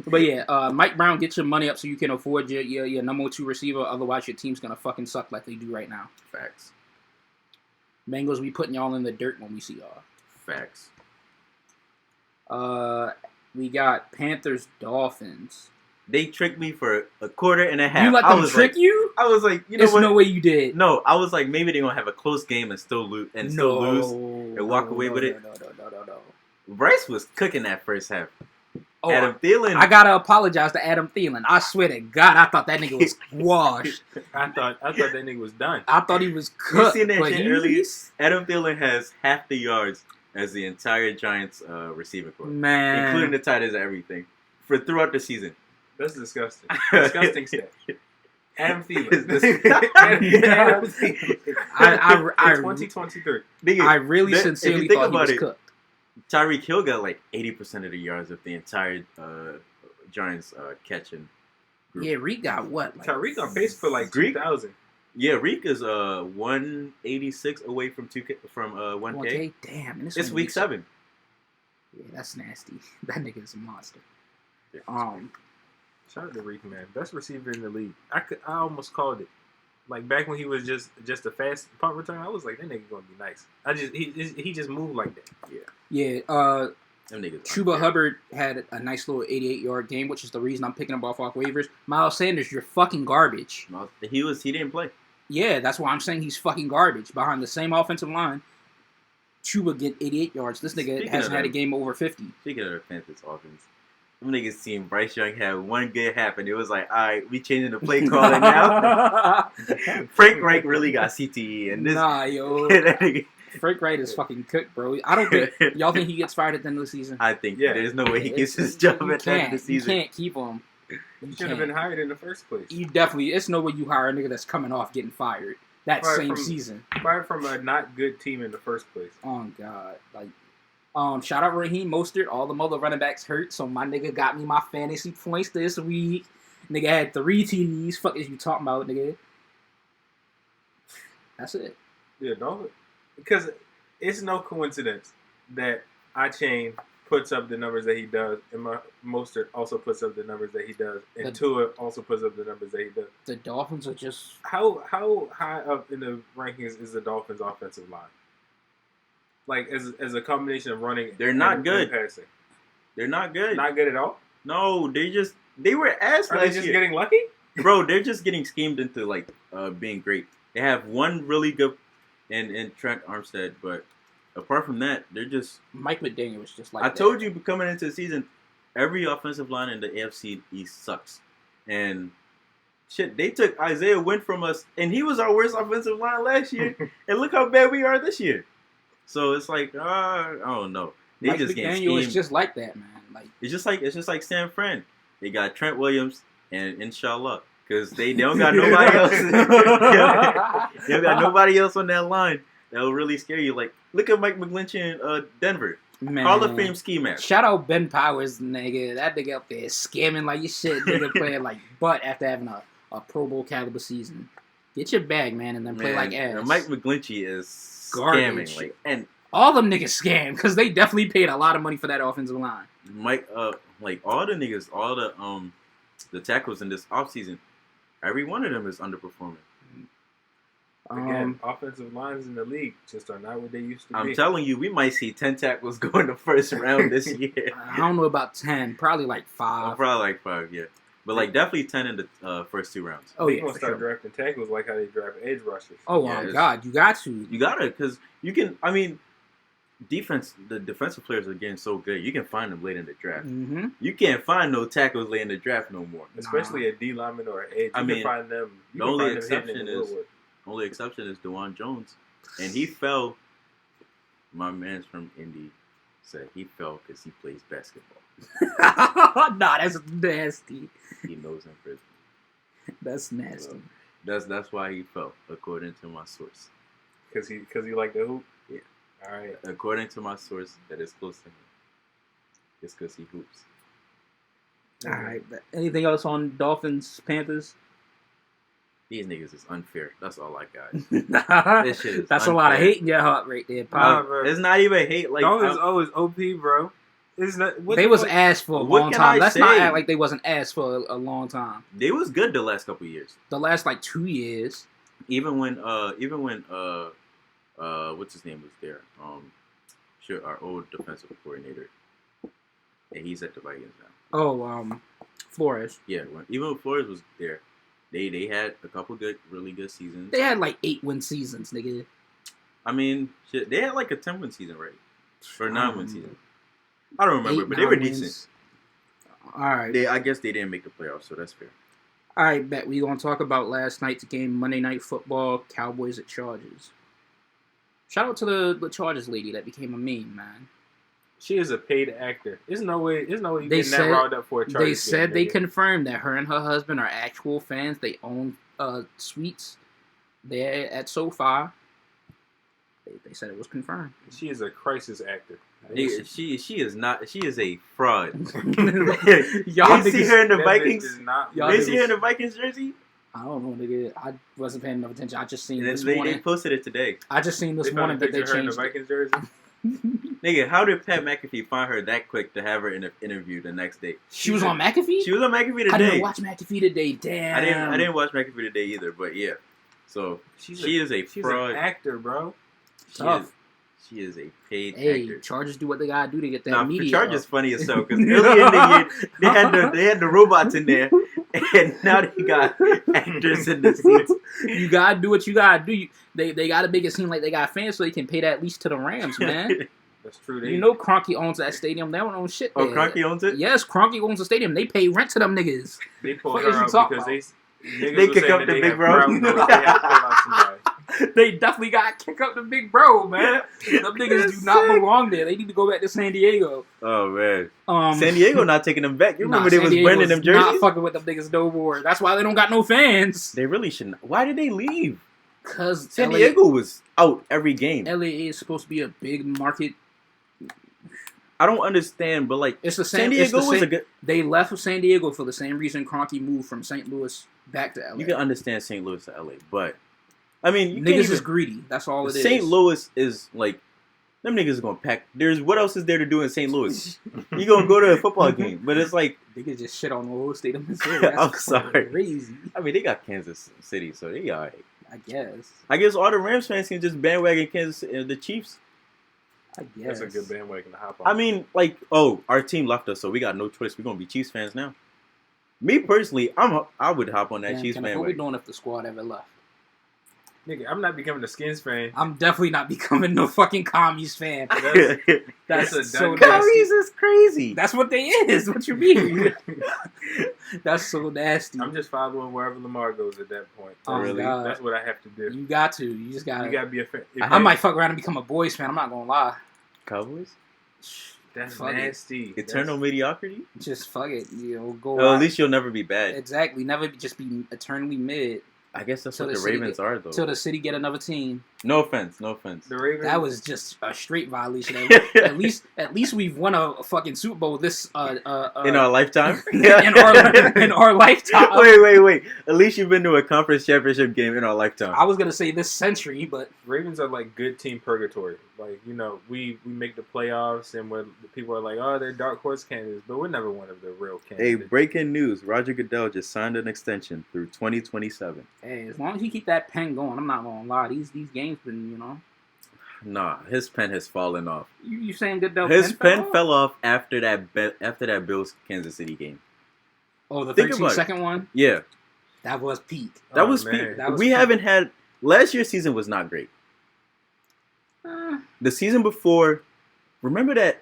But yeah, Mike Brown, get your money up so you can afford your number 2 receiver. Otherwise, your team's gonna fucking suck like they do right now. Facts. Bengals, we putting y'all in the dirt when we see y'all. Facts. We got Panthers, Dolphins. They tricked me for a quarter and a half. You let them trick you? I was like, There's no way you did. No, I was like, maybe they're gonna have a close game and still lose and walk away with it. No. Bryce was cooking that first half. Oh, Adam Thielen. I gotta apologize to Adam Thielen. I swear to God, I thought that nigga was washed. I thought that nigga was done. I thought he was cooked. You seen that shit earlier? Adam Thielen has half the yards as the entire Giants receiving corps, man, including the tight ends and everything for throughout the season. That's disgusting. Disgusting stuff. Adam Thielen. Adam Thielen. I 2023. I really sincerely thought he was cooked. Tyreek Hill got like 80% of the yards of the entire Giants catching group. Yeah, Reek got what? Like Tyreek on pace for like 2,000. Yeah, Reek is 186 away from 1K. Damn, it's week 7. Yeah, that's nasty. That nigga is a monster. Shout out to Reek, man. Best receiver in the league. I almost called it. Like back when he was just a fast punt return, I was like, that nigga gonna be nice. He just moved like that. Yeah. Them niggas Chuba Hubbard had a nice little 88-yard game, which is the reason I'm picking him off waivers. Miles Sanders, you're fucking garbage. He didn't play. Yeah, that's why I'm saying he's fucking garbage. Behind the same offensive line, Chuba get 88 yards. This nigga hasn't had a game over 50. Speaking of the Panthers offense, them niggas seen Bryce Young have one good half, and it was like, all right, we changing the play calling now. Frank Reich really got CTE, and this. Nah, yo. Frank Reich is fucking cooked, bro. I don't think y'all think he gets fired at the end of the season. I think there's no way he gets his job at the end of the season. You can't keep him. You should have been hired in the first place. You definitely. It's no way you hire a nigga that's coming off getting fired that same season. Fired from a not good team in the first place. Oh God! Like, shout out Raheem Mostert. All the mother running backs hurt, so my nigga got me my fantasy points this week. Nigga had 3 TDs. Fuck is you talking about, nigga? That's it. Yeah, don't. Because it's no coincidence that Achane puts up the numbers that he does, and Mostert also puts up the numbers that he does, and Tua also puts up the numbers that he does. The Dolphins are just... How high up in the rankings is the Dolphins' offensive line? Like, as a combination of running They're not good. And passing. They're not good. Not good at all? No, they were ass last year. Are they just getting lucky? Bro, they're just getting schemed into, like, being great. They have one really good in Trent Armstead, but apart from that, they're just... Mike McDaniel was just like I told you, coming into the season, every offensive line in the AFC East sucks. And, shit, they took Isaiah Wynn from us, and he was our worst offensive line last year. And look how bad we are this year. So it's like, I don't know. They Mike just get schemed. McDaniel is just like that, man. Like it's just like San Fran. They got Trent Williams and Inshallah. Because they don't got nobody else. They don't got nobody else on that line that will really scare you. Like, look at Mike McGlinchey in Denver. Man. Hall of Fame ski mask. Shout out Ben Powers, nigga. That nigga up there scamming like you shit, nigga, playing like butt after having a Pro Bowl caliber season. Get your bag, man, and then play like ass. Mike McGlinchey is garbage. Scamming. Like, and all them niggas scam because they definitely paid a lot of money for that offensive line. Mike, like all the niggas, all the tackles in this offseason, every one of them is underperforming. Again, offensive lines in the league just are not what they used to be. I'm telling you, we might see 10 tackles go in the first round this year. I don't know about 10. Probably like 5. Probably like 5, yeah. But like definitely 10 in the first 2 rounds. Oh, yeah. They're going to start drafting tackles like how they draft edge rushers. Oh, yeah, my God. You got to. You got to, because you can, I mean, the defensive players are getting so good. You can find them late in the draft. Mm-hmm. You can't find no tackles late in the draft no more. Especially a D lineman or an edge. You can find them. The only exception is DeJuan Jones, and he fell. My man's from Indy said he fell because he plays basketball. Nah, that's nasty. He knows in prison. That's nasty. So that's why he fell, according to my source. Because he liked the hoop. Yeah. All right. According to my source, that is close to him. It's because he hoops. All right. Anything else on Dolphins, Panthers? These niggas is unfair. That's all I got. This shit is That's unfair. a lot of hate in your heart right there, Pape. It's not even hate. Like Dolphins always OP, bro. It's not. They was ass for a long time. Let's not act like they wasn't ass for a long time. They was good the last couple of years. The last like 2 years. Even when what's his name was there? Sure, our old defensive coordinator. And he's at the Vikings now. Oh, Flores. Yeah, even when Flores was there. They had a couple really good seasons. They had like 8-win seasons, nigga. I mean, shit, they had like a 10-win season, right? Or 9-win season. I don't remember, but they were decent. All right. I guess they didn't make the playoffs, so that's fair. All right, bet we gonna talk about last night's game, Monday Night Football, Cowboys at Chargers. Shout out to the Chargers lady that became a meme, man. She is a paid actor. There's no way you getting that riled up for a Chargers. They said they confirmed that her and her husband are actual fans. They own suites there at SoFi. They said it was confirmed. She is a crisis actor. She is not. She is a fraud. Y'all see her in the Vikings. They see her in the Vikings jersey. I don't know, nigga. I wasn't paying enough attention. I just seen this morning. morning. They posted it today. I just seen this morning that they changed her in the Vikings jersey. Nigga, how did Pat McAfee find her that quick to have her in an interview the next day? She was on McAfee? She was on McAfee today. I didn't watch McAfee today. Damn. I didn't watch McAfee today either, but yeah. So she is a fraud. She's an actor, bro. She is a paid actor. Hey, Chargers do what they gotta do to get that media. Chargers funny as hell because early in the year they had the robots in there, and now they got actors in the seats. You gotta do what you gotta do. They gotta make it seem like they got fans so they can pay that lease to the Rams, man. That's true. You know Kroenke owns that stadium. They don't own shit there. Oh, Kroenke owns it? Yes, Kroenke owns the stadium. They pay rent to them niggas. They pulled her out because they kick up the big bro. They definitely got to kick up the big bro, man. Them niggas do not belong there. They need to go back to San Diego. Oh man, San Diego not taking them back. You remember they was Diego's burning them jerseys? Not fucking with them niggas no more. That's why they don't got no fans. They really shouldn't. Why did they leave? Because San Diego was out every game. LA is supposed to be a big market. I don't understand, but like it's the same. San Diego was a good. They left San Diego for the same reason Kroenke moved from St. Louis back to LA. You can understand St. Louis to LA, but I mean, niggas is greedy. That's all it is. St. Louis is like them niggas are gonna pack. There's what else is there to do in St. Louis? You gonna go to a football game, but it's like niggas just shit on the whole state of Missouri. That's I'm sorry, crazy. I mean, they got Kansas City, so they alright. I guess all the Rams fans can just bandwagon Kansas, the Chiefs. I guess. That's a good bandwagon to hop on. I mean, like, our team left us, so we got no choice. We're gonna be Chiefs fans now. Me personally, I would hop on that Chiefs bandwagon. What we doing if the squad ever left? Nigga, I'm not becoming a Skins fan. I'm definitely not becoming no fucking Commies fan. That's so Commies is crazy. That's what they is. What you mean? That's so nasty. I'm just following wherever Lamar goes at that point. Oh, really? God. That's what I have to do. You got to. You just got to. You got to be a fan. I might fuck around and become a boys fan. I'm not going to lie. Cowboys? That's fuck nasty. Eternal mediocrity? Just fuck it. Go well, at least you'll never be bad. Exactly. Never just be eternally mid. I guess that's what the Ravens are, though. Till the city get another team. No offense. The Ravens. That was just a straight violation. at least we've won a fucking Super Bowl this in our lifetime. in our lifetime. Wait. At least you've been to a conference championship game in our lifetime. I was gonna say this century, but Ravens are like good team purgatory. Like, you know, we make the playoffs and people are like, oh, they're dark horse candidates, but we're never one of the real candidates. Hey, breaking news: Roger Goodell just signed an extension through 2027. Hey, as long as he keep that pen going, I'm not gonna lie. These games been, you know. Nah, his pen has fallen off. You saying Goodell? His pen fell off after that Bills Kansas City game. Oh, the 13-second one. Yeah, that was peak. That was peak. We haven't had last year's season was not great. The season before, remember that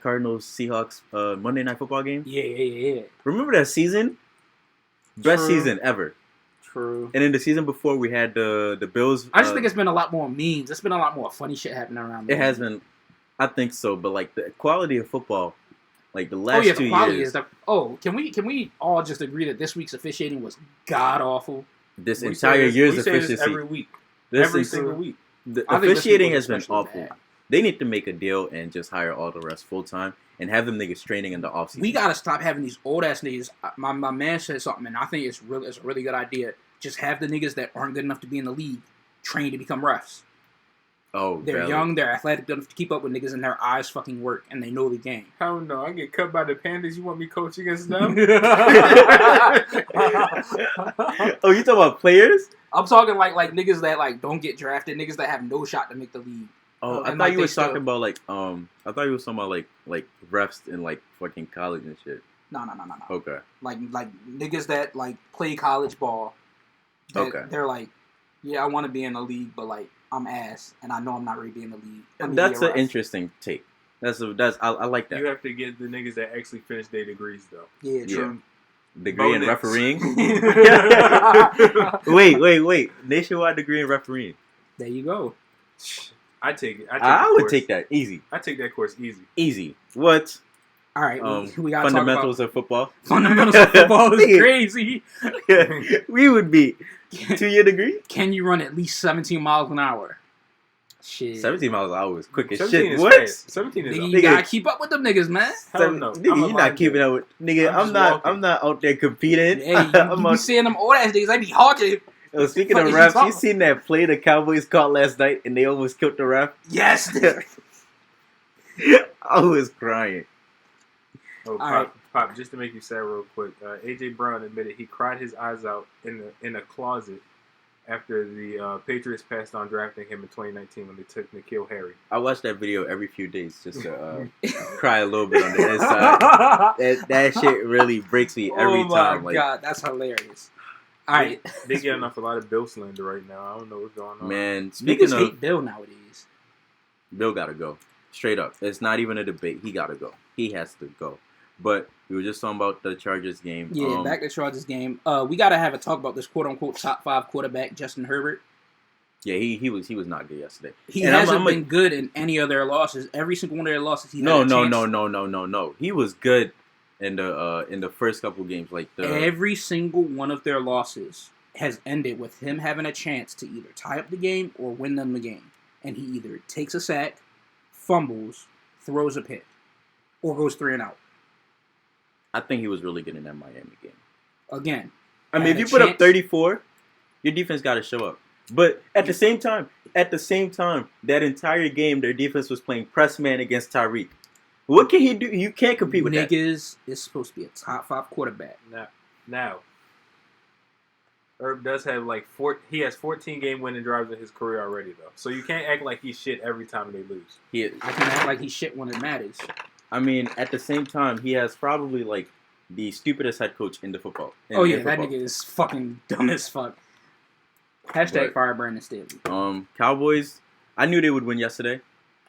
Cardinals Seahawks Monday Night Football game? Yeah. Remember that season? Best season ever. True. And then the season before, we had the Bills. I just think it's been a lot more memes. It's been a lot more funny shit happening around. It has been. I think so, but like the quality of football, like the last 2 years. Can we all just agree that this week's officiating was god awful? This entire year's efficiency every week, every single week. The officiating has been awful. Bad. They need to make a deal and just hire all the rest full time and have them niggas training in the offseason. We gotta stop having these old ass niggas. My man said something, and I think it's a really good idea. Just have the niggas that aren't good enough to be in the league train to become refs. Oh, they're young, they're athletic enough to keep up with niggas, and their eyes fucking work, and they know the game. Hell no, I get cut by the Panthers. You want me coach against them? Oh, you talking about players? I'm talking like niggas that like don't get drafted, niggas that have no shot to make the league. Oh, I thought you were talking about like I thought you were talking about like refs in like fucking college and shit. No. Okay. Like niggas that like play college ball. Okay. They're like, yeah, I want to be in the league, but like I'm ass, and I know I'm not ready to be in the league. That's an interesting take. I like that. You have to get the niggas that actually finish their degrees though. Yeah, true. Degree in refereeing. Wait. Nationwide degree in refereeing. There you go. I take it. I would take that easy. I take that course easy. Easy. What? All right, we got fundamentals of football. Fundamentals of football is crazy. We would be 2-year degree. Can you run at least 17 miles an hour? Shit. 17 miles an hour is quick as 17 shit. Is what? Fast. 17 is nigga, you gotta keep up with them niggas, man. Hell no. Nigga, you're not keeping up with nigga. I'm not out there competing. Hey, you be seeing them old ass niggas. I be hawking. Speaking of refs, you seen that play the Cowboys caught last night and they almost killed the ref? Yes. I was crying. Oh, Pop, just to make you sad real quick, A.J. Brown admitted he cried his eyes out in a closet after the Patriots passed on drafting him in 2019 when they took N'Keal Harry. I watch that video every few days just to cry a little bit on the inside. That shit really breaks me every time. Oh my god, that's hilarious. All right. They getting off a lot of Bill slander right now. I don't know what's going on. Man, speaking of... hate Bill nowadays. Bill gotta go. Straight up. It's not even a debate. He gotta go. He has to go. But we were just talking about the Chargers game. Yeah, back to the Chargers game. We got to have a talk about this quote-unquote top 5 quarterback, Justin Herbert. Yeah, he was not good yesterday. He hasn't been good in any of their losses. Every single one of their losses, he had a chance. No. He was good in the first couple games. Every single one of their losses has ended with him having a chance to either tie up the game or win them the game, and he either takes a sack, fumbles, throws a pick, or goes 3 and out. I think he was really good in that Miami game. Again, I mean, if you put up 34, your defense got to show up. But at the same time, that entire game, their defense was playing press man against Tyreek. What can he do? You can't compete with that. Niggas is supposed to be a top 5 quarterback. Now, Herb does have he has 14 game winning drives in his career already though. So you can't act like he's shit every time they lose. I can act like he's shit when it matters. I mean, at the same time, he has probably the stupidest head coach in the football. That nigga is fucking dumb as fuck. Hashtag fire Brandon Staley. Cowboys, I knew they would win yesterday.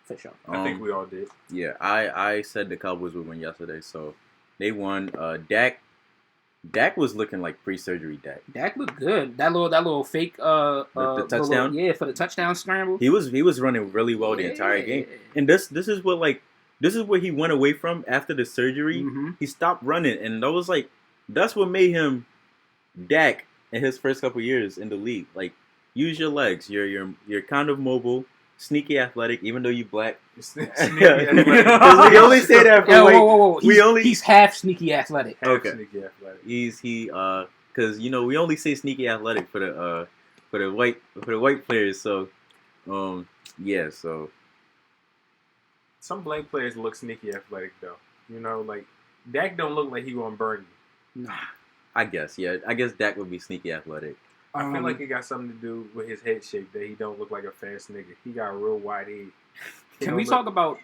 For sure. I think we all did. Yeah, I said the Cowboys would win yesterday, so they won. Dak was looking like pre-surgery Dak. Dak looked good. That little fake the touchdown. For the touchdown scramble. He was running really well the entire game. And this is what he went away from after the surgery. Mm-hmm. He stopped running, and that's what made him Dak in his first couple years in the league. Use your legs. You're kind of mobile, sneaky athletic, even though you black. Sneaky athletic. We only say that for whoa. He's half sneaky athletic. Sneaky athletic. Because we only say sneaky athletic for the white players. So, yeah. So some black players look sneaky athletic though. Dak don't look like he gonna burn you. Nah. I guess, yeah. I guess Dak would be sneaky athletic. I feel like it got something to do with his head shape that he don't look like a fast nigga. He got a real wide head. Can we talk about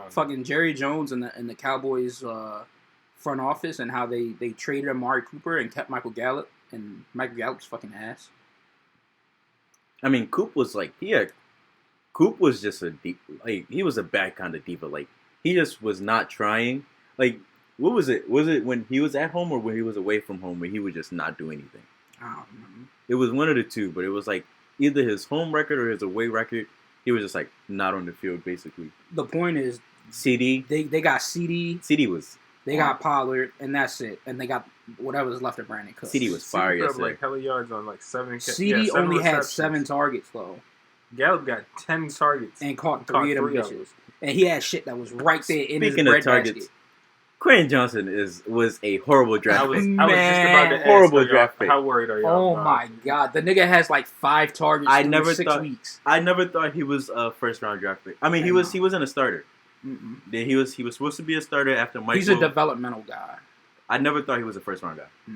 fucking Jerry Jones and the Cowboys front office and how they traded Amari Cooper and kept Michael Gallup, and Michael Gallup's fucking ass? I mean, Coop was just a deep, he was a bad kind of diva. He just was not trying. What was it? Was it when he was at home or when he was away from home where he would just not do anything? I don't remember. It was one of the two, but it was either his home record or his away record. He was just not on the field, basically. The point is, CD. They got CD. CD was. They got Pollard, and that's it. And they got whatever's left of Brandon Cooks. CD was fire yesterday. Hella yards on 7. CD only had 7 targets though. Gallup got 10 targets and caught 3 of them bitches. And he had shit that was right there in his bread bread targets. basket. Quentin Johnson was a horrible draft pick. I was just about to ask, horrible draft pick. How worried are y'all? Oh my god, the nigga has 5 targets in 6 weeks. I never thought he was a first round draft pick. I mean, he wasn't a starter. Mm-mm. He was supposed to be a starter after Mike. He's a developmental guy. I never thought he was a first round guy.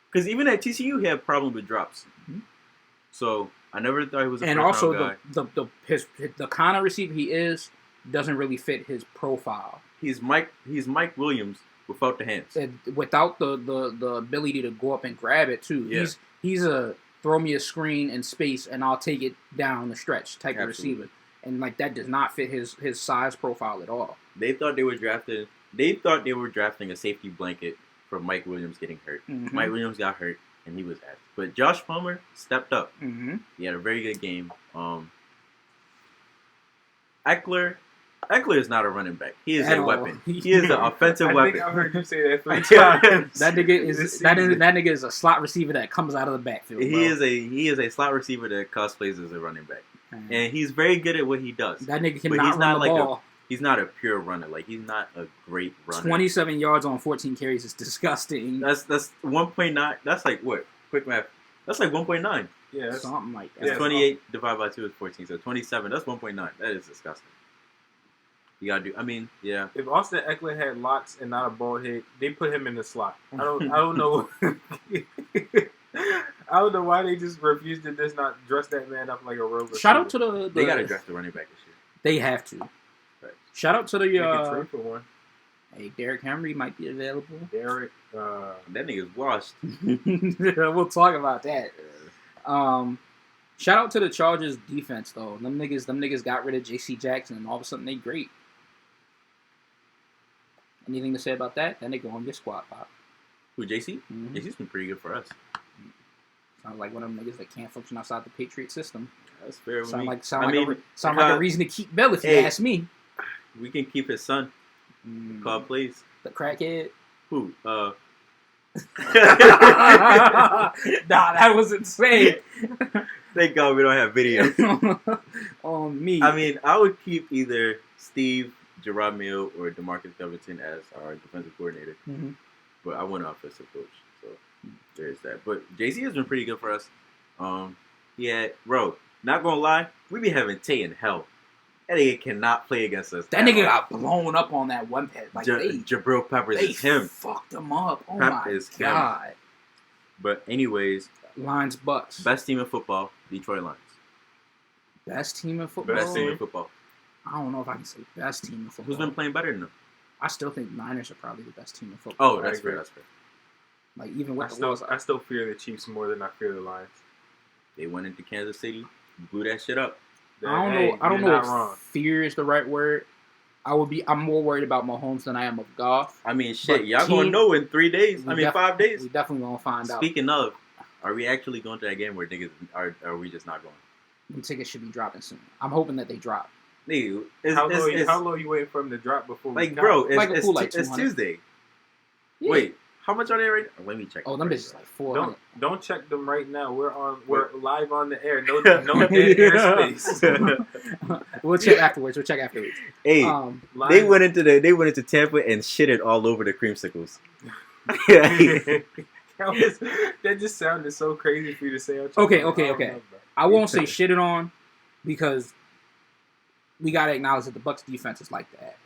Because even at TCU, he had a problem with drops. Mm-hmm. So I never thought he was a first round guy. And also, the kind of receiver he is doesn't really fit his profile. He's Mike Williams without the hands. And without the ability to go up and grab it too. Yeah. He's a throw me a screen in space and I'll take it down the stretch type of receiver. And that does not fit his size profile at all. They thought they were drafting a safety blanket for Mike Williams getting hurt. Mm-hmm. Mike Williams got hurt and he was out. But Josh Palmer stepped up. Mm-hmm. He had a very good game. Eckler is not a running back. He is a weapon. He is an offensive weapon. I think I've heard you say that 3 times. That nigga is a slot receiver that comes out of the backfield. He is a slot receiver that cosplays as a running back, and he's very good at what he does. That nigga cannot run the ball. He's not a pure runner. He's not a great runner. 27 yards on 14 carries is disgusting. That's 1.9. That's what? Quick math. That's 1.9. Yeah, something like that. It's 28 divided by 2 is 14. So 27. That's 1.9. That is disgusting. You gotta do. I mean, yeah. If Austin Eckler had locks and not a bald head, they put him in the slot. I don't know. I don't know why they just refused to just not dress that man up like a real receiver. Shout out to they gotta dress the running back this year. They have to. Right. Shout out to the trade for one. Hey, Derrick Henry might be available. Derrick, that nigga's washed. We'll talk about that. Shout out to the Chargers defense though. Them niggas got rid of J.C. Jackson and all of a sudden they great. Anything to say about that? That nigga on your squad, Pop. Who, JC? Mm-hmm. JC's been pretty good for us. Sounds like one of them niggas that can't function outside the Patriot system. That's fair. Sound like a reason to keep Bill, if you ask me. We can keep his son. Call, please. The crackhead. Who? Nah, that was insane. Thank God we don't have video. On me. I mean, I would keep either Steve, Gerard Mill, or DeMarcus Covington as our defensive coordinator. Mm-hmm. But I want an offensive coach. So there's that. But JC has been pretty good for us. Not gonna lie, we be having Tay in hell. That nigga cannot play against us. That nigga got blown up on that one pad. Like Jabril Peppers is him. Fucked him up. Oh Pep my is God. Him. But anyways, Lions Bucks. Best team in football, Detroit Lions. Best team in football. Best team in football. I don't know if I can say best team in football. Who's been playing better than them? I still think Niners are probably the best team in football. Oh, that's fair. That's fair. Like even with I still fear the Chiefs more than I fear the Lions. They went into Kansas City, blew that shit up. I don't know if fear is the right word. I'm more worried about Mahomes than I am of Goff. I mean, shit, y'all gonna know in 3 days. 5 days. We definitely gonna find out. Speaking of, are we actually going to that game where niggas are we just not going? The tickets should be dropping soon. I'm hoping that they drop. Nigga, how low you waiting for them to drop before? Like, bro, it's Tuesday. Yeah. Wait. How much are they right now? Let me check. Oh, them bitches like $400. Don't check them right now. We're live on the air. No dead airspace. We'll check afterwards. Hey, they went into Tampa and shitted all over the creamsicles. That just sounded so crazy for you to say. Okay. I won't say shitted on because we gotta acknowledge that the Bucs defense is like that.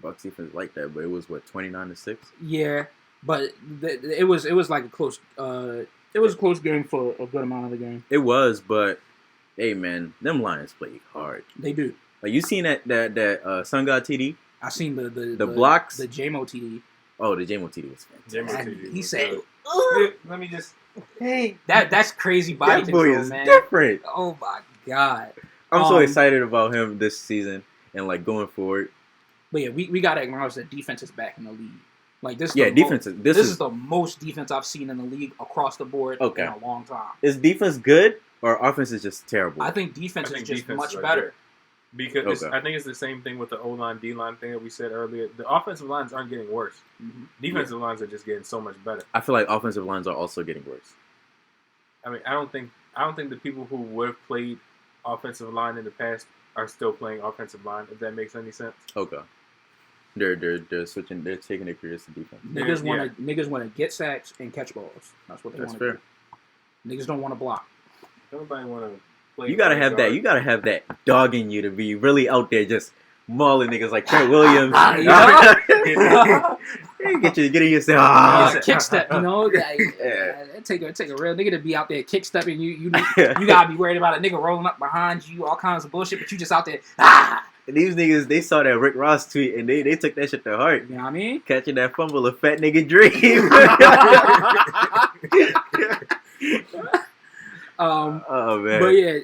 Bucs defense is like that, but it was 29-6. Yeah. But it was like a close it was a close game for a good amount of the game. It was, but hey man, them Lions play hard. They do. Like you seen that Sun God TD? I seen the blocks, the JMO TD. Oh, the JMO TD was fantastic. He said, "Let me just that's crazy body that control, boy is man. Different. Oh my God, I'm so excited about him this season and like going forward. But yeah, we gotta acknowledge that defense is back in the league. Like this, defense. This is the most defense I've seen in the league across the board in a long time. Is defense good or offense is just terrible? I think defense is just much better. Because I think it's the same thing with the O-line, D-line thing that we said earlier. The offensive lines aren't getting worse. Mm-hmm. Defensive lines are just getting so much better. I feel like offensive lines are also getting worse. I mean, I don't think the people who would have played offensive line in the past are still playing offensive line. If that makes any sense. Okay. They're switching. They're taking their careers to defense. Niggas want to get sacks and catch balls. That's what they want to do. Niggas don't want to block. Nobody want to play. You gotta have that. You gotta have that dog in you to be really out there just mauling niggas like Trent Williams. Getting yourself. Kick step. You know, take a real nigga to be out there kick stepping. You gotta be worried about a nigga rolling up behind you, all kinds of bullshit. But you just out there. And these niggas, they saw that Rick Ross tweet and they took that shit to heart. You know what I mean? Catching that fumble, a fat nigga dream. Oh man. But yeah,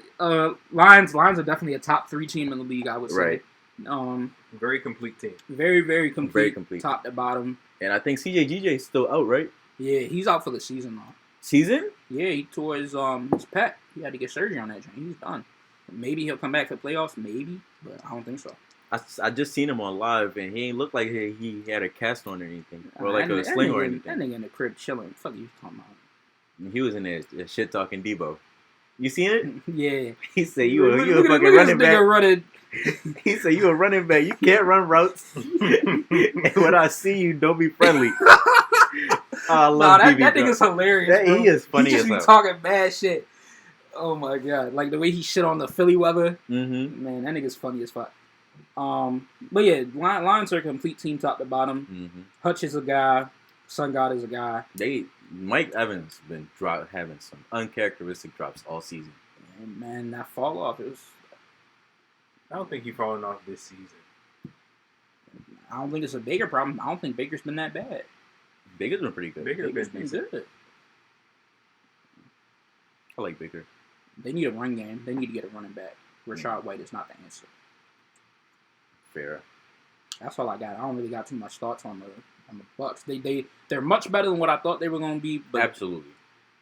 Lions are definitely a top 3 team in the league, I would say. Right. Very complete team. Very, very complete. Very complete. Top to bottom. And I think CJ is still out, right? Yeah, he's out for the season though. Season? Yeah, he tore his pec. He had to get surgery on that joint. He's done. Maybe he'll come back for playoffs, maybe, but I don't think so. I just seen him on live, and he ain't look like he had a cast on or anything, or like a sling or anything. That nigga in the crib chilling. Fuck you talking about? He was in there shit talking Debo. You seen it? Yeah. He said you a fucking running back. He said you a running back. You can't run routes. And when I see you, don't be friendly. I love that nigga's hilarious. He is funny. He just be talking bad shit. Oh my God! Like the way he shit on the Philly weather. Mm-hmm. Man, that nigga's funny as fuck. But yeah, Lions are a complete team top to bottom. Mm-hmm. Hutch is a guy. Sun God is a guy. Mike Evans been having some uncharacteristic drops all season. And man, that fall off is. I don't think he's falling off this season. I don't think it's a Baker problem. I don't think Baker's been that bad. Baker's been pretty good. Baker's been good. I like Baker. They need a run game. They need to get a running back. Rashad White is not the answer. Fair. That's all I got. I don't really got too much thoughts on the Bucs. They're much better than what I thought they were going to be. But absolutely.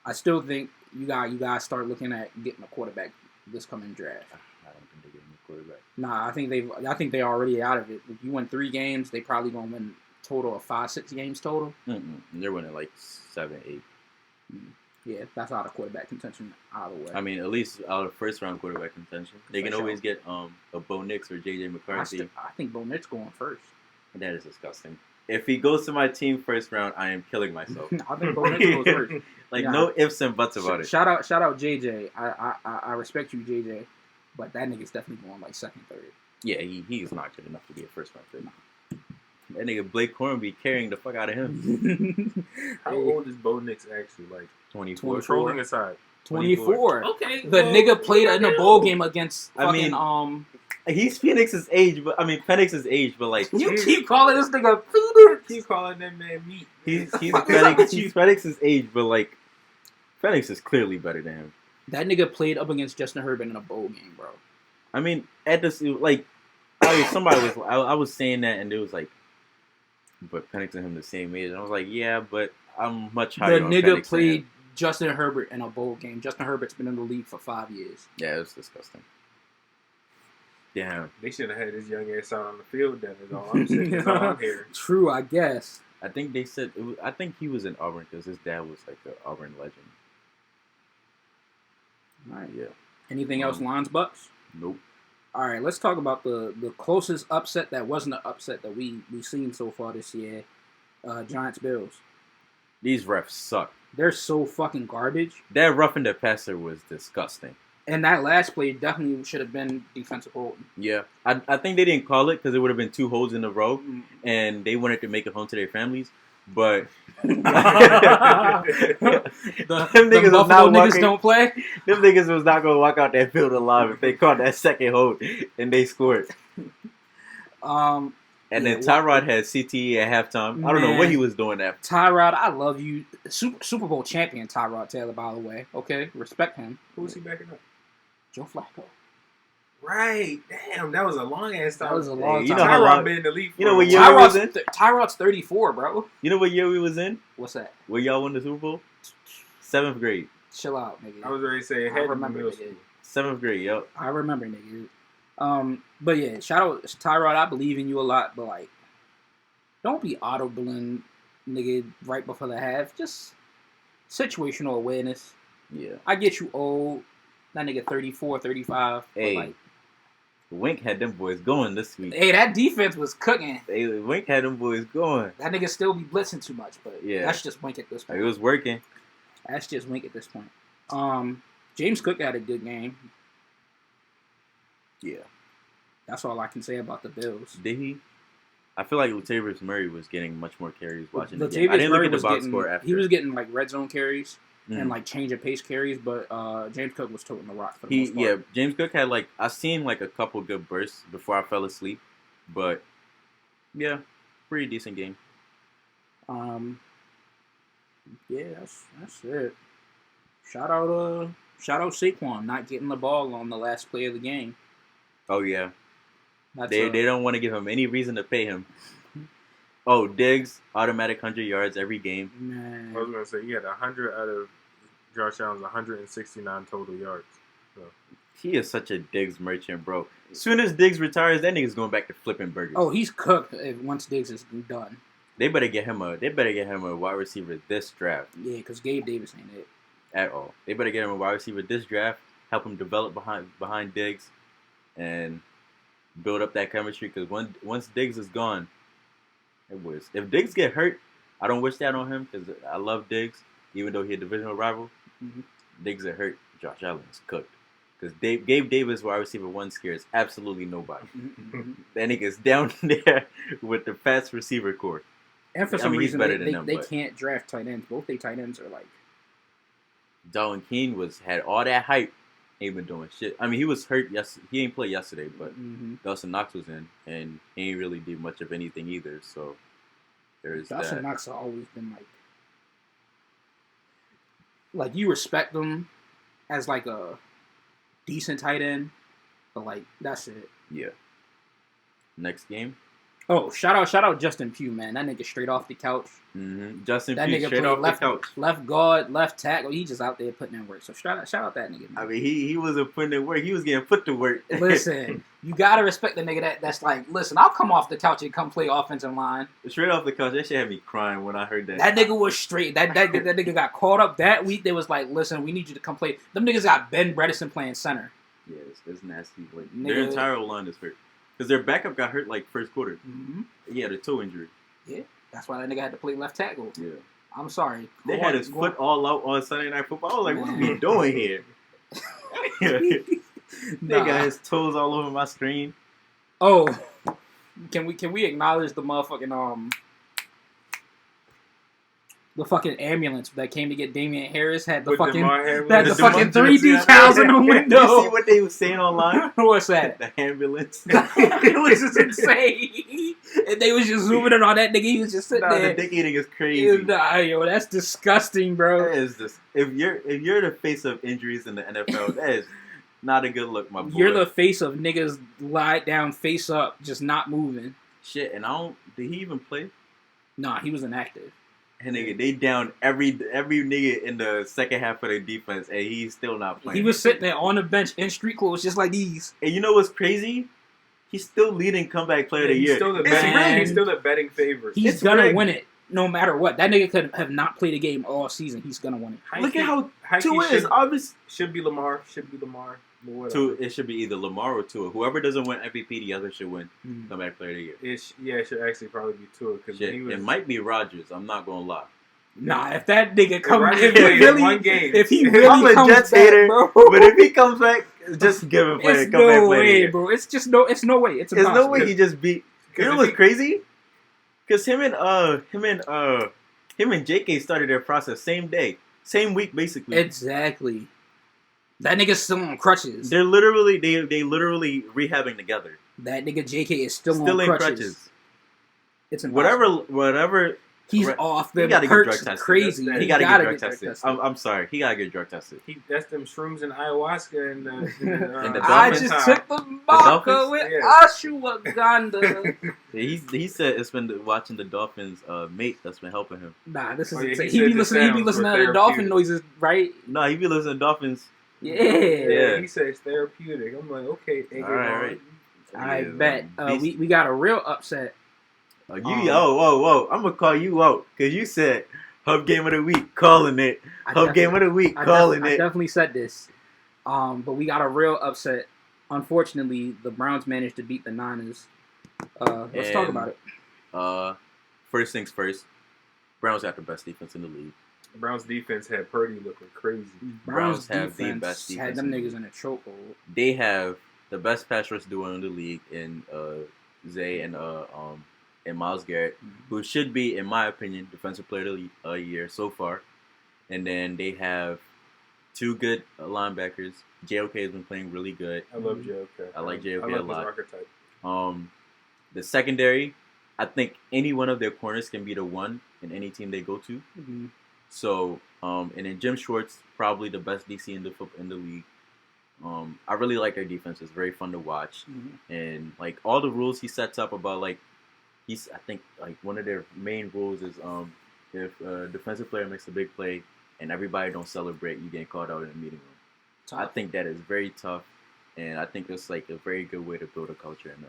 I still think you got to start looking at getting a quarterback this coming draft. I don't think they're getting a quarterback. Nah, I think they're already out of it. If you win 3 games, they probably gonna win total of 5-6 games total. They're winning like 7, 8. Yeah, that's out of quarterback contention out of the way. I mean, at least out of first round quarterback contention, they can always get a Bo Nix or JJ McCarthy. I think Bo Nix going first. That is disgusting. If he goes to my team first round, I am killing myself. I think Bo Nix goes first. No ifs and buts about it. Shout out JJ. I respect you, JJ, but that nigga's definitely going like second, third. Yeah, he's not good enough to be a first round pick. That nigga Blake Cornby carrying the fuck out of him. How old is Bo Nix actually? Like 24. Trolling aside. 24. Okay. The nigga played in a bowl game against fucking He's Phoenix's age, but Penix's age, but like you keep calling this nigga Phoenix. Keep calling that man meat. He's Penix's age, but like Penix is clearly better than him. That nigga played up against Justin Herbert in a bowl game, bro. I mean, at this like, I was saying that, and it was like, but Penix and him the same age, and I was like, yeah, but I'm much higher. The nigga played Justin Herbert in a bowl game. Justin Herbert's been in the league for 5 years. Yeah, it's disgusting. Damn. They should have had this young ass out on the field then. Is all I'm saying. That's all I'm hearing. True, I guess. I think they said I think he was in Auburn because his dad was like an Auburn legend. All right. Yeah. Anything else, Lions Bucks? Nope. All right, let's talk about the closest upset that wasn't an upset that we've seen so far this year. Giants Bills. These refs suck. They're so fucking garbage. That roughing the passer was disgusting. And that last play definitely should have been defensive holding. Yeah. I think they didn't call it because it would have been 2 holds in a row, and they wanted to make it home to their families. But them niggas don't play. Them niggas was not gonna walk out that field alive if they caught that second hold and they scored. And then Tyrod had CTE at halftime. I don't know what he was doing after. Tyrod, I love you. Super Bowl champion Tyrod Taylor, by the way. Okay, respect him. Who was he backing up? Joe Flacco. Right. Damn, that was a long ass time. That was a long time. You know how long been in the league. You know what year we was in? Tyrod's 34, bro. You know what year we was in? What's that? Where y'all won the Super Bowl? 7th grade. Chill out, nigga. I was ready to say I remember, nigga. 7th grade, yep. I remember, nigga. But yeah, shout out Tyrod. I believe in you a lot, but like, don't be audibling, nigga, right before the half. Just situational awareness. Yeah. I get you old. That nigga 34, 35. Hey. But like, Wink had them boys going this week. Hey, that defense was cooking. Hey, Wink had them boys going. That nigga still be blitzing too much, but yeah, that's just Wink at this point. It was working. That's just Wink at this point. James Cook had a good game. Yeah. That's all I can say about the Bills. Did he? I feel like Latavius Murray was getting much more carries watching the game. I didn't Murray look at the box score after. He was getting like red zone carries and like change of pace carries, but James Cook was toting the rock for the most part. Yeah, James Cook had like I seen like a couple good bursts before I fell asleep, but yeah, pretty decent game. Yeah, that's it. Shout out Saquon not getting the ball on the last play of the game. Oh yeah, they don't want to give him any reason to pay him. Oh, Diggs, automatic 100 yards every game. Man. I was going to say, he had 100 out of Josh Allen's 169 total yards. So. He is such a Diggs merchant, bro. As soon as Diggs retires, that nigga's going back to flipping burgers. Oh, he's cooked once Diggs is done. They better get him a wide receiver this draft. Yeah, because Gabe Davis ain't it. At all. They better get him a wide receiver this draft, help him develop behind Diggs, and build up that chemistry, because once Diggs is gone, if Diggs get hurt, I don't wish that on him because I love Diggs, even though he's a divisional rival. Mm-hmm. Diggs get hurt, Josh Allen is cooked. Because Gabe Davis, wide receiver 1, scares absolutely nobody. Mm-hmm. That nigga's down there with the fast receiver core. And for some reason, they can't draft tight ends. Both their tight ends are like... Dalvin Keene had all that hype. Ain't been doing shit. I mean, he was hurt. He ain't play yesterday, but Dawson Knox was in, and he ain't really did much of anything either. So there's that. Dawson Knox has always been like you respect him as like a decent tight end, but like that's it. Yeah. Next game. Oh, shout out Justin Pugh, man. That nigga straight off the couch. Mm-hmm. Justin That Pugh nigga straight off the couch. Left guard, left tackle. He just out there putting in work. So shout out that nigga, man. I mean, he wasn't putting in work. He was getting put to work. Listen, you gotta respect the nigga that's like, listen, I'll come off the couch and come play offensive line. Straight off the couch. That shit had me crying when I heard that. That nigga was straight. That nigga got caught up that week. They was like, listen, we need you to come play. Them niggas got Ben Bredesen playing center. Yeah, it's nasty. Like, Nigga. their entire line is hurt. Because their backup got hurt like first quarter. Mm-hmm. Yeah, the toe injury. Yeah, that's why that nigga had to play left tackle. Yeah. I'm sorry. They had his foot all out on Sunday Night Football. I was like, what are we doing here? They got his toes all over my screen. Oh, can we acknowledge the motherfucking the fucking ambulance that came to get Damian Harris had the fucking 3 decals in the window. You see what they were saying online? What's that? The ambulance. It was just insane. And they was just zooming in on that nigga. He was just sitting there. The dick eating is crazy. Yo, that's disgusting, bro. That is this. If you're the face of injuries in the NFL, that is not a good look, my boy. You're the face of niggas lie down, face up, just not moving. Shit, and did he even play? Nah, he was inactive. And nigga, they down every nigga in the second half of the defense, and he's still not playing. He was sitting there on the bench in street clothes, just like these. And you know what's crazy? He's still leading comeback player of the year. He's still the betting favorite. He's gonna win it no matter what. That nigga could have not played a game all season. He's gonna win it. Look at how Tua is. Obviously, should be Lamar. Tua, it should be either Lamar or Tua. Whoever doesn't win MVP, the other should win comeback player of the year. It should actually probably be Tua because it might be Rodgers. I'm not gonna lie. Nah, if that nigga comes, one game, if he really I'm a comes Jets back, hater, bro. But if he comes back, just give him play. It's no way, bro. It's no way. It's no way he just beat. You know what's crazy? Because him and JK started their process same day, same week, basically. Exactly. That nigga's still on crutches. They're literally rehabbing together. That nigga JK is still on crutches. It's impossible. Whatever. He's off. He gotta get drug tested. Crazy. He gotta get drug tested. I'm sorry. He gotta get drug tested. That's them shrooms and ayahuasca and the I just took the vodka with ashwagandha. He said it's been watching the Dolphins mate that's been helping him. Nah, this is he be listening to the dolphin noises, right? No, he be listening to Dolphins. Yeah. He says therapeutic. I'm like, okay. All right. I bet. We got a real upset. Whoa. I'm going to call you out because you said Hub Game of the Week, calling it. Hub Game of the Week, calling it. I definitely said this. But we got a real upset. Unfortunately, the Browns managed to beat the Niners. Let's talk about it. First things first, Browns have the best defense in the league. The Browns defense had Purdy looking crazy. Browns have the best defense. Had them niggas in a chokehold. They have the best pass rush duo in the league in Zay and Myles Garrett, who should be, in my opinion, defensive player of the year so far. And then they have 2 good linebackers. JOK has been playing really good. I love JOK. I like JOK a lot. His archetype. The secondary, I think any one of their corners can be the one in any team they go to. Mm-hmm. So, and then Jim Schwartz, probably the best DC in the league. I really like their defense. It's very fun to watch. Mm-hmm. And, like, all the rules he sets up about, like, I think, like, one of their main rules is if a defensive player makes a big play and everybody don't celebrate, you get called out in the meeting room. Tough. I think that is very tough, and I think it's, like, a very good way to build a culture, and the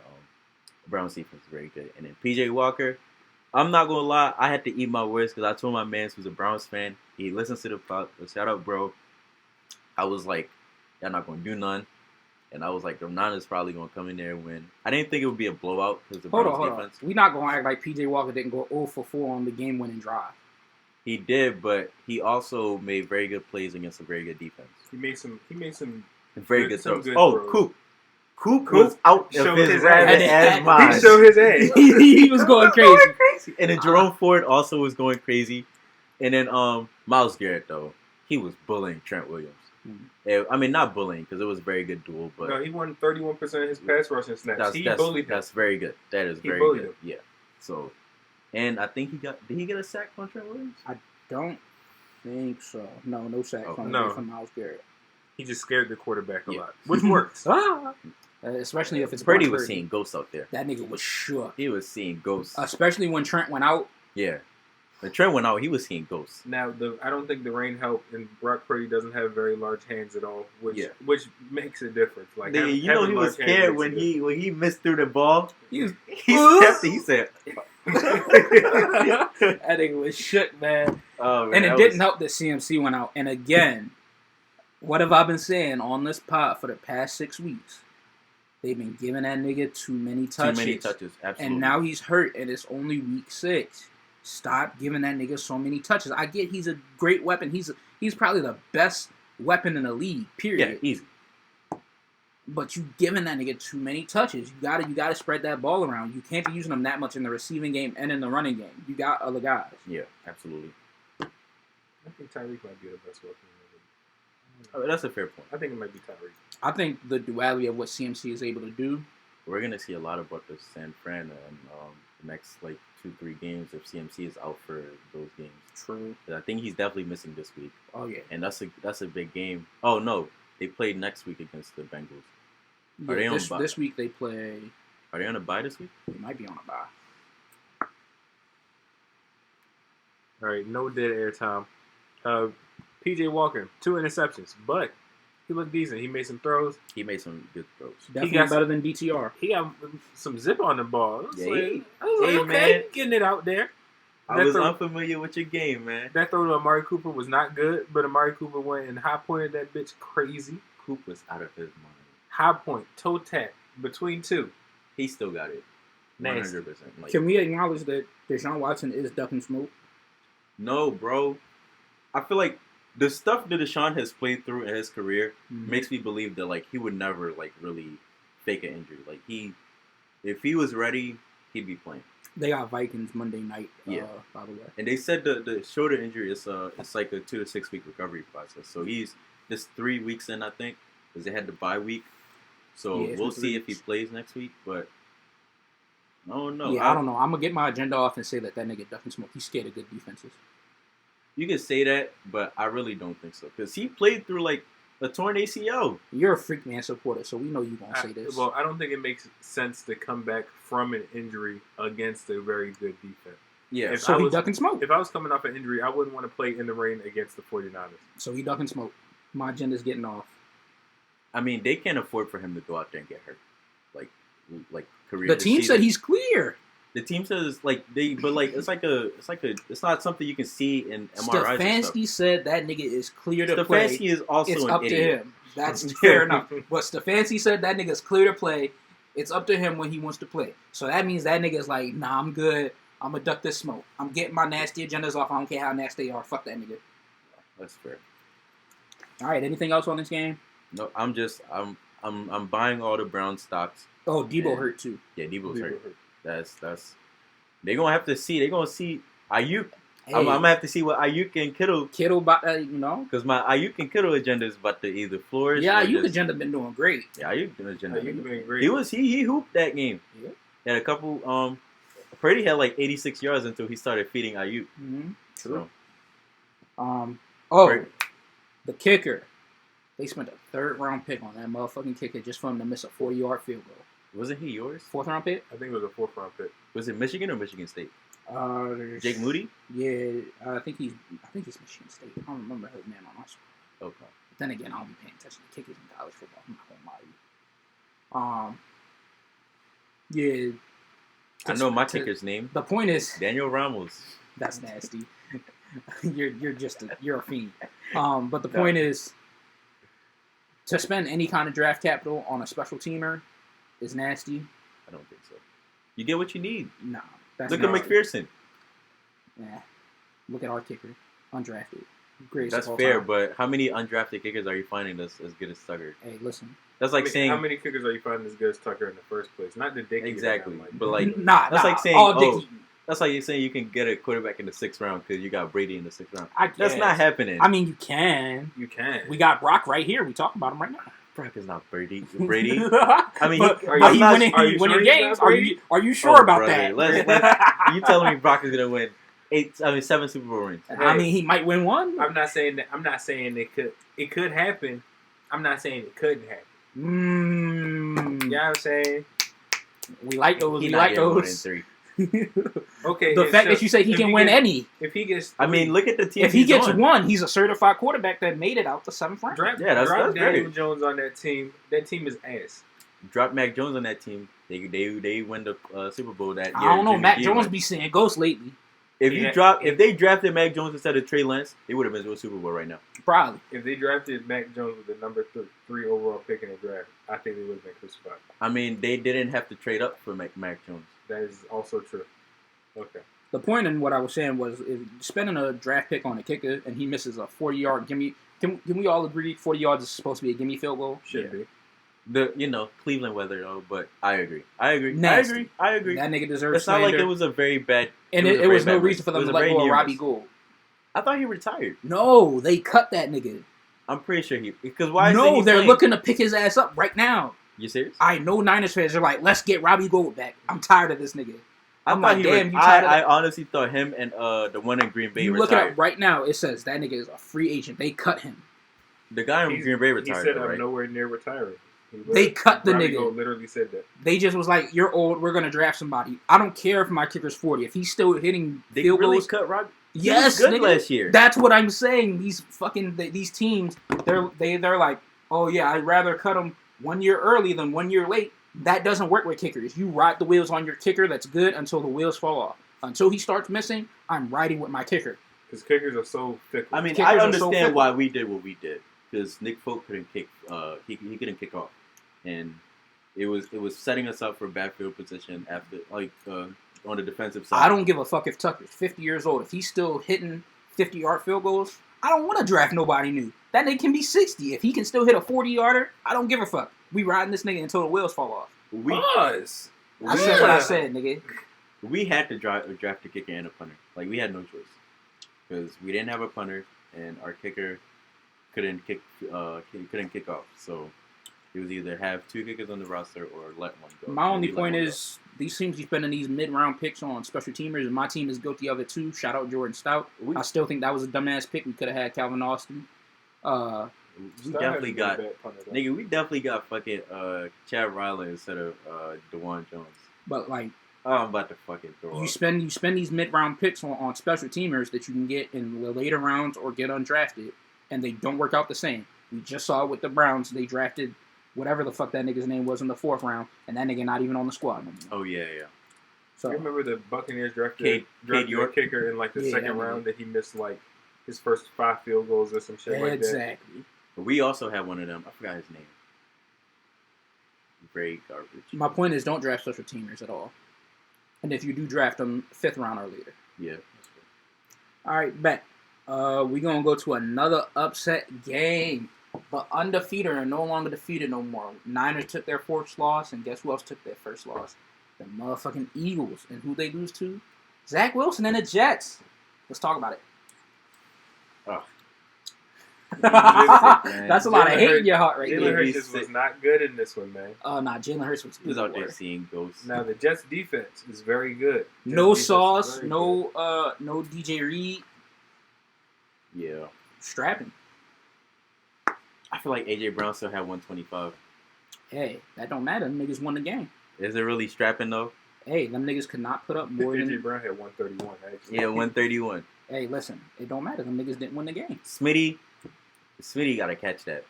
Browns defense is very good. And then PJ Walker, I'm not going to lie, I had to eat my words because I told my man who's a Browns fan, he listens to the pod, shout out, bro. I was like, y'all not going to do none. And I was like, the Niners probably going to come in there and win. I didn't think it would be a blowout because the Browns defense. We're not going to act like P.J. Walker didn't go 0 for 4 on the game-winning drive. He did, but he also made very good plays against a very good defense. He made some very good throws. Throws. Coop was out of his rabbit ass mind. He showed his ass. He was going crazy. And then Jerome Ford also was going crazy. And then Myles Garrett, though, he was bullying Trent Williams. Mm-hmm. I mean, not bullying, because it was a very good duel. But no, he won 31% of his pass rushing snaps. He bullied him. That's very good. That is very good. Him. Yeah. So, and I think did he get a sack on Trent Williams? I don't think so. No sack from Myles Garrett. He just scared the quarterback a lot, which works. especially if it's Brady was seeing ghosts out there. That nigga was shook. He was seeing ghosts. Especially when Trent went out. Yeah. When Trent went out, he was seeing ghosts. Now, I don't think the rain helped, and Brock Purdy doesn't have very large hands at all, which makes a Like a difference. he was scared when he missed through the ball. He said, that nigga was shook, man. Oh, man, and it didn't help that CMC went out. And again, what have I been saying on this pod for the past 6 weeks? They've been giving that nigga too many touches. Absolutely. And now he's hurt, and it's only week 6. Stop giving that nigga so many touches. I get he's a great weapon. He's probably the best weapon in the league, period. Yeah, easy. But you giving that nigga too many touches. You gotta spread that ball around. You can't be using him that much in the receiving game and in the running game. You got other guys. Yeah, absolutely. I think Tyreek might be the best weapon in the league. That's a fair point. I think it might be Tyreek. I think the duality of what CMC is able to do. We're gonna see a lot about the San Fran and the next 2-3 games if CMC is out for those games. True. I think he's definitely missing this week. Oh yeah. And that's a big game. Oh no, they play next week against the Bengals. Are they on a bye? This week they play. Are they on a bye this week? They might be on a bye. All right, no dead air time. PJ Walker, 2 interceptions, but he looked decent. He made some throws. He made some good throws. Definitely better than DTR. He got some zip on the ball. I was like, okay, man, getting it out there. I was unfamiliar with your game, man. That throw to Amari Cooper was not good, but Amari Cooper went and high pointed that bitch crazy. Cooper's out of his mind. High point, toe tap, between 2. He still got it. 100%. Can we acknowledge that Jashon Watson is ducking smoke? No, bro. I feel like the stuff that Jashon has played through in his career makes me believe that he would never really fake an injury. If he was ready, he'd be playing. They got Vikings Monday night. By the way, and they said the shoulder injury is it's like a 2 to 6 week recovery process. So he's just 3 weeks in, I think, because they had the bye week. So we'll see if he plays next week. But I don't know. Yeah, I don't know. I'm gonna get my agenda off and say that nigga ducking smoke. He's scared of good defenses. You can say that, but I really don't think so. Because he played through, a torn ACL. You're a freak man supporter, so we know you're going to say this. Well, I don't think it makes sense to come back from an injury against a very good defense. Yeah. So he ducking smoke. If I was coming off an injury, I wouldn't want to play in the rain against the 49ers. So he ducking smoke. My agenda's getting off. I mean, they can't afford for him to go out there and get hurt. Career. The team said he's clear. The team says it's not something you can see in MRIs. Stefanski said that nigga is clear to play. Stefanski is also it's an up idiot. to him. That's fair enough. But Stefanski said that nigga's clear to play. It's up to him when he wants to play. So that means that nigga's like, nah, I'm good. I'm gonna duck this smoke. I'm getting my nasty agendas off. I don't care how nasty they are. Fuck that nigga. That's fair. All right. Anything else on this game? No, I'm buying all the Brown stocks. Oh, Debo hurt too. Yeah, Debo's hurt. That's they're gonna have to see. They're gonna see Ayuk. Hey. I'm gonna have to see what Ayuk and Kittle. Because my Ayuk and Kittle agenda is about to either flourish. Yeah, Ayuk agenda been doing great. Yeah, Ayuk agenda been great. He hooped that game. Yeah. He had a couple. Brady had 86 yards until he started feeding Ayuk. Mm-hmm. True. So. The kicker. They spent a 3rd round pick on that motherfucking kicker just for him to miss a 40-yard field goal. Wasn't he yours? 4th round pick? I think it was a 4th round pick. Was it Michigan or Michigan State? Jake Moody? Yeah, I think he's Michigan State. I don't remember his name on us. Okay. But then again, I don't be paying attention to kickers in college football. I'm not gonna lie to you. Yeah. I know my kicker's name. The point is Daniel Ramos. That's nasty. you're a fiend. But the point is, to spend any kind of draft capital on a special teamer is nasty. I don't think so. You get what you need. No. Look at McPherson. Yeah. Look at our kicker. Undrafted. Greatest That's fair, but how many undrafted kickers are you finding that's as good as Tucker? Hey, listen. That's like saying... How many kickers are you finding as good as Tucker in the first place? Not the Dick. Exactly. But that's like saying... That's like you're saying you can get a quarterback in the 6th round because you got Brady in the 6th round. That's not happening. I mean, you can. You can. We got Brock right here. We talk about him right now. Brock is not Brady. Brady. I mean, he winning games. Are you sure about that? You telling me Brock is gonna win 7 Super Bowl rings? Hey, I mean, he might win one. I'm not saying that. I'm not saying it could. It could happen. I'm not saying it couldn't happen. know what I'm saying? We like those. He We not like getting more than those. 3. Okay. The fact that you say he can win any. If he gets, I mean, look at the team. If he gets one, he's a certified quarterback that made it out the 7th round. Drop that's Daniel great. Jones on that team. That team is ass. Drop Mac Jones on that team. They win the Super Bowl that year. I don't know. Mac Jimmy G Jones went. be seeing ghosts lately. If they drafted Mac Jones instead of Trey Lance, they would have been to a Super Bowl right now. Probably. If they drafted Mac Jones with the number 3 overall pick in the draft, I think they would have been crucified. I mean, they didn't have to trade up for Mac Jones. That is also true. Okay. The point in what I was saying was spending a draft pick on a kicker and he misses a 40-yard gimme. Can we all agree 40 yards is supposed to be a gimme field goal? Should be. Cleveland weather though, but I agree. I agree. Nasty. I agree. That nigga deserves It's not like it was a very bad. And it was no reason for them to let go of Robbie Gould. I thought he retired. No, they cut that nigga. I'm pretty sure because why? No, they're looking to pick his ass up right now. You serious? I know Niners fans are like, let's get Robbie Gould back. I'm tired of this nigga. I honestly thought him and the one in Green Bay you retired. look it up right now. It says that nigga is a free agent. They cut him. The guy in Green Bay retired. He said, "I'm nowhere near retiring." They cut the Robbie nigga. Gould literally said that. They just was like, "You're old. We're gonna draft somebody." I don't care if my kicker's 40. If he's still hitting field goals, cut Robbie. Yes, he was good nigga. last year. That's what I'm saying. These teams, they're like, oh yeah, I'd rather cut him 1 year early than 1 year late. That doesn't work with kickers. You ride the wheels on your kicker. That's good until the wheels fall off. Until he starts missing, I'm riding with my kicker. Because kickers are so fickle. I mean, I understand why we did what we did. Because Nick Folk couldn't kick. He couldn't kick off, and it was setting us up for bad field position after on the defensive side. I don't give a fuck if Tucker's 50 years old. If he's still hitting 50-yard field goals, I don't want to draft nobody new. That nigga can be 60. If he can still hit a 40-yarder, I don't give a fuck. We riding this nigga until the wheels fall off. I said what I said, nigga. We had to draft a kicker and a punter. Like, we had no choice. Because we didn't have a punter, and our kicker couldn't kick off. So it was either have 2 kickers on the roster or let one go. My only point is these teams be spending these mid-round picks on special teamers, and my team is guilty of it too. Shout out Jordan Stout. I still think that was a dumbass pick. We could have had Calvin Austin. We definitely got fucking Chad Ryland instead of DeJuan Jones. But like, I'm about to fucking throw you up. spend these mid-round picks on special teamers that you can get in the later rounds or get undrafted, and they don't work out the same. We just saw it with the Browns. They drafted whatever the fuck that nigga's name was in the 4th round, and that nigga not even on the squad anymore. Oh yeah. So you remember the Buccaneers drafted your kicker in like the 2nd round that he missed like his first 5 field goals or some shit like that. Exactly. We also had one of them. I forgot his name. Very garbage. My point is, don't draft special teamers at all. And if you do draft them, 5th round or later. Yeah. That's good. All right, bet. We're going to go to another upset game. But undefeated are no longer defeated no more. Niners took their 4th loss, and guess who else took their 1st loss? The motherfucking Eagles. And who they lose to? Zach Wilson and the Jets. Let's talk about it. Oh. That's a lot of hate in your heart right there. Jalen Hurts was not good in this one, man. Oh, nah, Jalen Hurts was good. He was out there seeing ghosts. Now, the Jets' defense is very good. No Sauce, no DJ Reed. Yeah. Strapping. I feel like A.J. Brown still had 125. Hey, that don't matter. Them niggas won the game. Is it really strapping, though? Hey, them niggas could not put up more than... A.J. Brown had 131, actually. Yeah, 131. Hey, listen. It don't matter. Them niggas didn't win the game. Smitty got to catch that.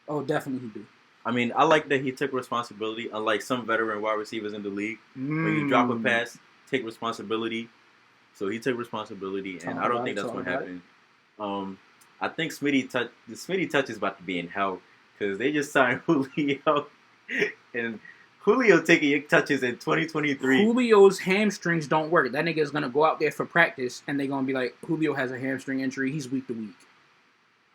Oh, definitely he do. I mean, I like that he took responsibility, unlike some veteran wide receivers in the league. When you drop a pass, take responsibility. So he took responsibility, and I don't think that's what happened. I think the Smitty touch is about to be in hell because they just signed Julio, and Julio taking touches in 2023. Julio's hamstrings don't work. That nigga is gonna go out there for practice, and they're gonna be like, Julio has a hamstring injury. He's week to week.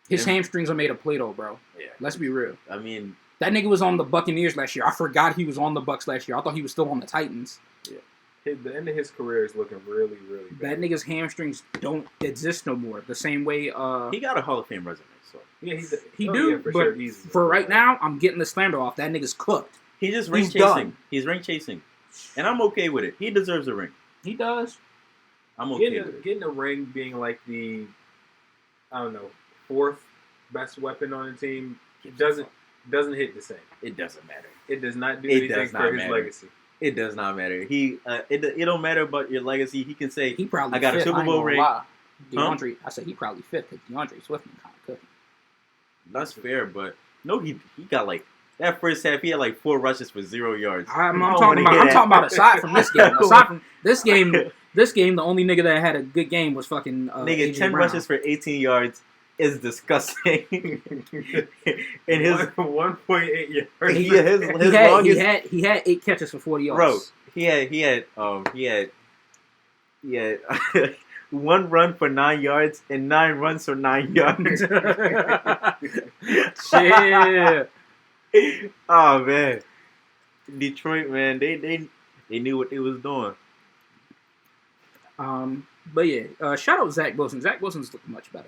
His hamstrings are made of Play-Doh, bro. Yeah. Let's be real. I mean, that nigga was on the Buccaneers last year. I forgot he was on the Bucs last year. I thought he was still on the Titans. Yeah. The end of his career is looking really, really bad. That nigga's hamstrings don't exist no more. The same way... he got a Hall of Fame resume, so... Yeah, he do, but sure, for right now, I'm getting the slander off. That nigga's cooked. He's just ring chasing. Done. He's ring chasing. And I'm okay with it. He deserves a ring. He does. I'm okay with it. Getting a ring being like the, I don't know, 4th best weapon on the team, it doesn't hit the same. It doesn't matter. It does not do anything for his legacy. It does not matter. It don't matter about your legacy. He can say, he probably I got a Super Bowl ring. DeAndre, I said he probably fit because DeAndre Swift kind of cooking. That's fair, but no, he got like that first half. He had like 4 rushes for 0 yards. I'm talking about aside from this game. Aside from this game, the only nigga that had a good game was fucking nigga. 10 rushes for 18 yards is disgusting. And his 1.8 yards. He had 8 catches for 40 yards. Bro, he had 1 run for 9 yards and 9 runs for 9 yards. Shit. Oh man, Detroit, man, they knew what they was doing. But yeah, shout out Zach Wilson. Zach Wilson's looking much better.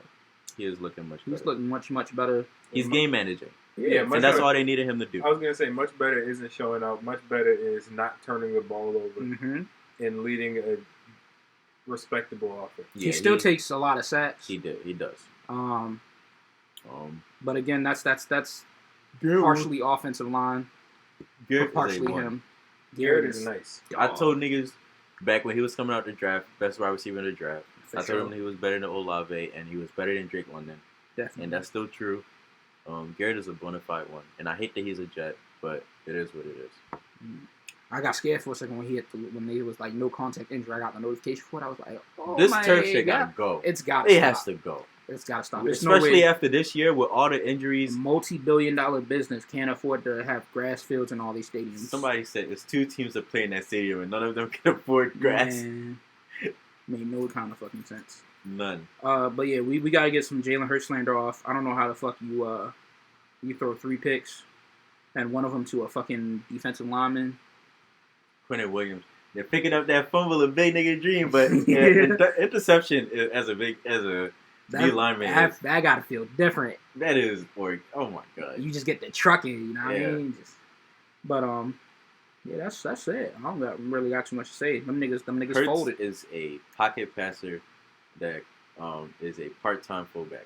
He is looking much better. He's looking much better. He's game managing. Yeah, and that's all they needed him to do. I was gonna say much better isn't showing out. Much better is not turning the ball over and leading a respectable offense. Yeah, he still takes a lot of sacks. He does. But again, that's partially offensive line, partially him. Garrett is nice. I told niggas back when he was coming out the draft, best wide receiver in the draft. I told him he was better than Olave and he was better than Drake London. Definitely. And that's still true. Garrett is a bona fide one, and I hate that he's a Jet, but it is what it is. I got scared for a second when there was like no contact injury. I got the notification for it. I was like, "Oh this my turf shit gotta go. It's got. It has to go. It's got to stop. Especially after this year with all the injuries. Multi-billion-dollar business can't afford to have grass fields in all these stadiums. Somebody said there's 2 teams that play in that stadium, and none of them can afford grass. Man, made no kind of fucking sense. None. But yeah, we gotta get some Jalen Hurts slander off. I don't know how the fuck you throw 3 picks, and one of them to a fucking defensive lineman. Quentin Williams. They're picking up that fumble, a big nigga dream, but interception as a D lineman. That gotta feel different. That is, or oh my god. You just get the trucking, you know what I mean? But yeah, that's it. I don't really got too much to say. Them niggas Hurts folded. Is a pocket passer that is a part-time fullback.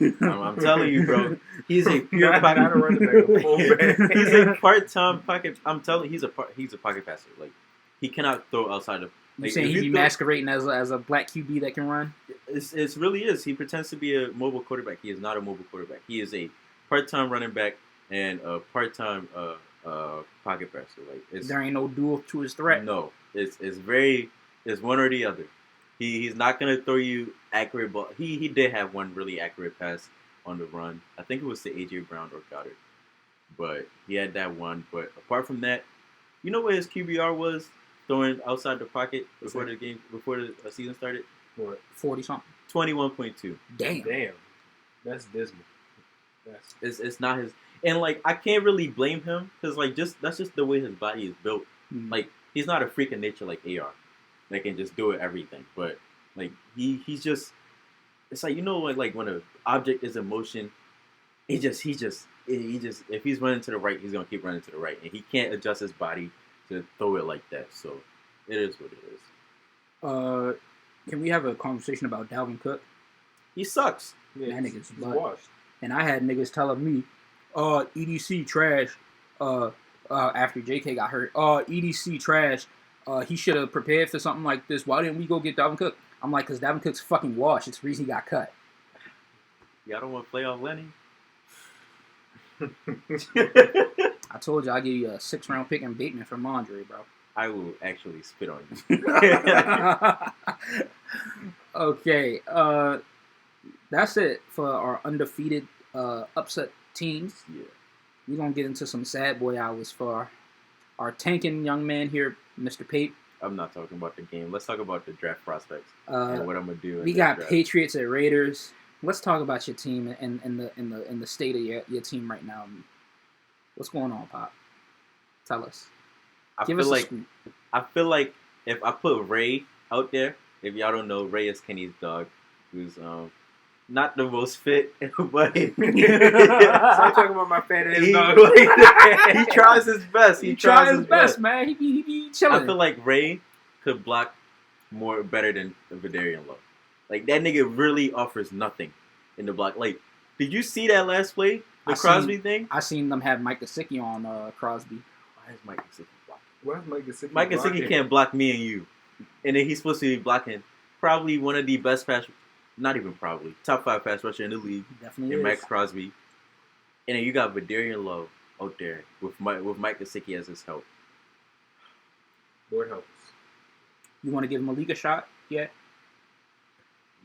I'm telling you, bro. He's a pure pocket. He's a part-time pocket. I'm telling you, he's a pocket passer. Like he cannot throw outside of. You saying he be masquerading as a black QB that can run? It really is. He pretends to be a mobile quarterback. He is not a mobile quarterback. He is a part-time running back and a part-time pocket passer. Like there ain't no dual to his threat. No, it's one or the other. He's not gonna throw you accurate ball. He did have one really accurate pass on the run. I think it was to AJ Brown or Goddard, but he had that one. But apart from that, you know what his QBR was throwing outside the pocket before the season started? What? 40 something. 21.2. Damn, that's dismal. It's not his, and like I can't really blame him because like that's just the way his body is built. Like he's not a freak of nature like AR. That can just do everything, but like he's just, it's like, you know, like when an object is in motion, he just if he's running to the right, he's gonna keep running to the right, and he can't adjust his body to throw it like that. So it is what it is. Can we have a conversation about Dalvin Cook? He sucks. Yeah, that nigga's washed. And I had niggas telling me, EDC trash. After JK got hurt, EDC trash. He should have prepared for something like this. Why didn't we go get Dalvin Cook? I'm like, because Dalvin Cook's fucking washed. It's the reason he got cut. Y'all don't want to play off Lenny? I told you I'll give you a 6th-round pick and Bateman from Andre, bro. I will actually spit on you. Okay. That's it for our undefeated upset teams. Yeah. We're going to get into some sad boy hours for our tanking young man here, Mr. Pape. I'm not talking about the game. Let's talk about the draft prospects and what I'm gonna do. We got draft. Patriots at Raiders. Let's talk about your team and the state of your team right now. What's going on, Pop? Tell us. I feel like if I put Ray out there, if y'all don't know, Ray is Kenny's dog, who's not the most fit, but I'm talking about my fat ass dog. He tries his best. He tries his best, man. He be chilling. I feel like Ray could block better than Vidarian Lowe. Like that nigga really offers nothing in the block. Like, did you see that last play? Crosby thing? I seen them have Mike Gesicki on Crosby. Why is Mike Gesicki blocking? Why is Mike Gesicki Mike Gesicki can't block me and you. And then he's supposed to be blocking probably one of the best pass, not even probably, top 5 pass rusher in the league. Definitely and is. Mike Crosby. And then you got Vidarian Lowe out there with Mike Gesicki as his help. Lord help us. You want to give Malik a shot yet?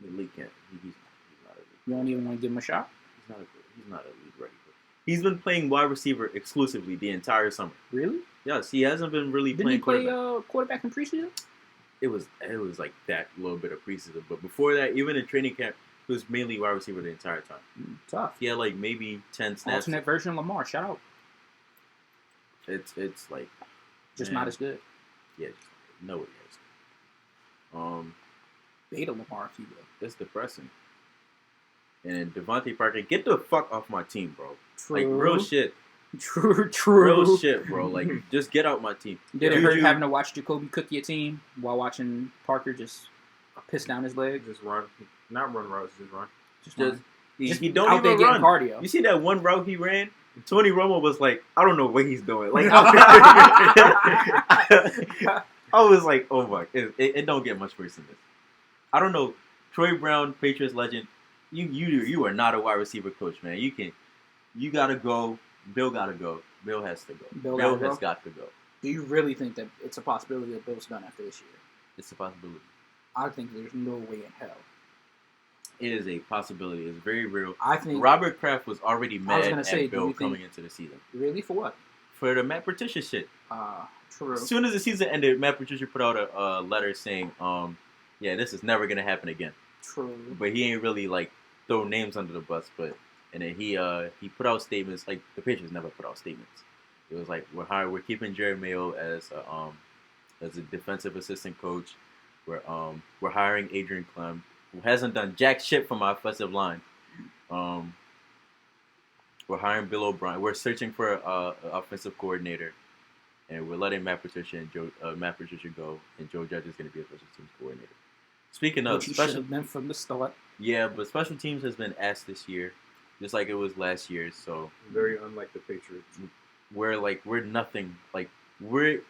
Malik can't. He's not a league. You don't even want to give him a shot? He's not a league ready. He's been playing wide receiver exclusively the entire summer. Really? Yes, he hasn't been really playing quarterback. Didn't he play quarterback in preseason? It was like that little bit of preseason, but before that, even in training camp, he was mainly wide receiver the entire time. Tough. He had like maybe 10 snaps. Alternate version of Lamar. Shout out. It's like just not as good. Yeah, no it is. Beta Lamar, if you will. It's depressing. And Devontae Parker, get the fuck off my team, bro. True. Like real shit. True. Real shit, bro. Like just get out my team. Did it hurt having to watch Jacoby cook your team while watching Parker just piss down his leg? Just run, not run routes, just run. He don't out even there run. Cardio. You see that one route he ran? Tony Romo was like, I don't know what he's doing. Like I was like, oh my, it don't get much worse than this. I don't know. Troy Brown, Patriots legend. You are not a wide receiver coach, man. You gotta go. Bill gotta go. Bill has to go. Bill has got to go. Do you really think that it's a possibility that Bill's done after this year? It's a possibility. I think there's no way in hell. It is a possibility. It's very real. I think Robert Kraft was already mad at Bill coming into the season. Really? For what? For the Matt Patricia shit. True. As soon as the season ended, Matt Patricia put out a letter saying, yeah, this is never gonna happen again. True. But he ain't really like throw names under the bus, but and then he put out statements like the Patriots never put out statements. It was like we're keeping Jerry Mayo as a defensive assistant coach. We're hiring Adrian Clem, who hasn't done jack shit from our offensive line. We're hiring Bill O'Brien. We're searching for an offensive coordinator, and we're letting Matt Patricia go, and Joe Judge is going to be a special teams coordinator. Speaking of special, should have been from the start. Yeah, but special teams has been asked this year, just like it was last year. So very unlike the Patriots. We're nothing. Like we're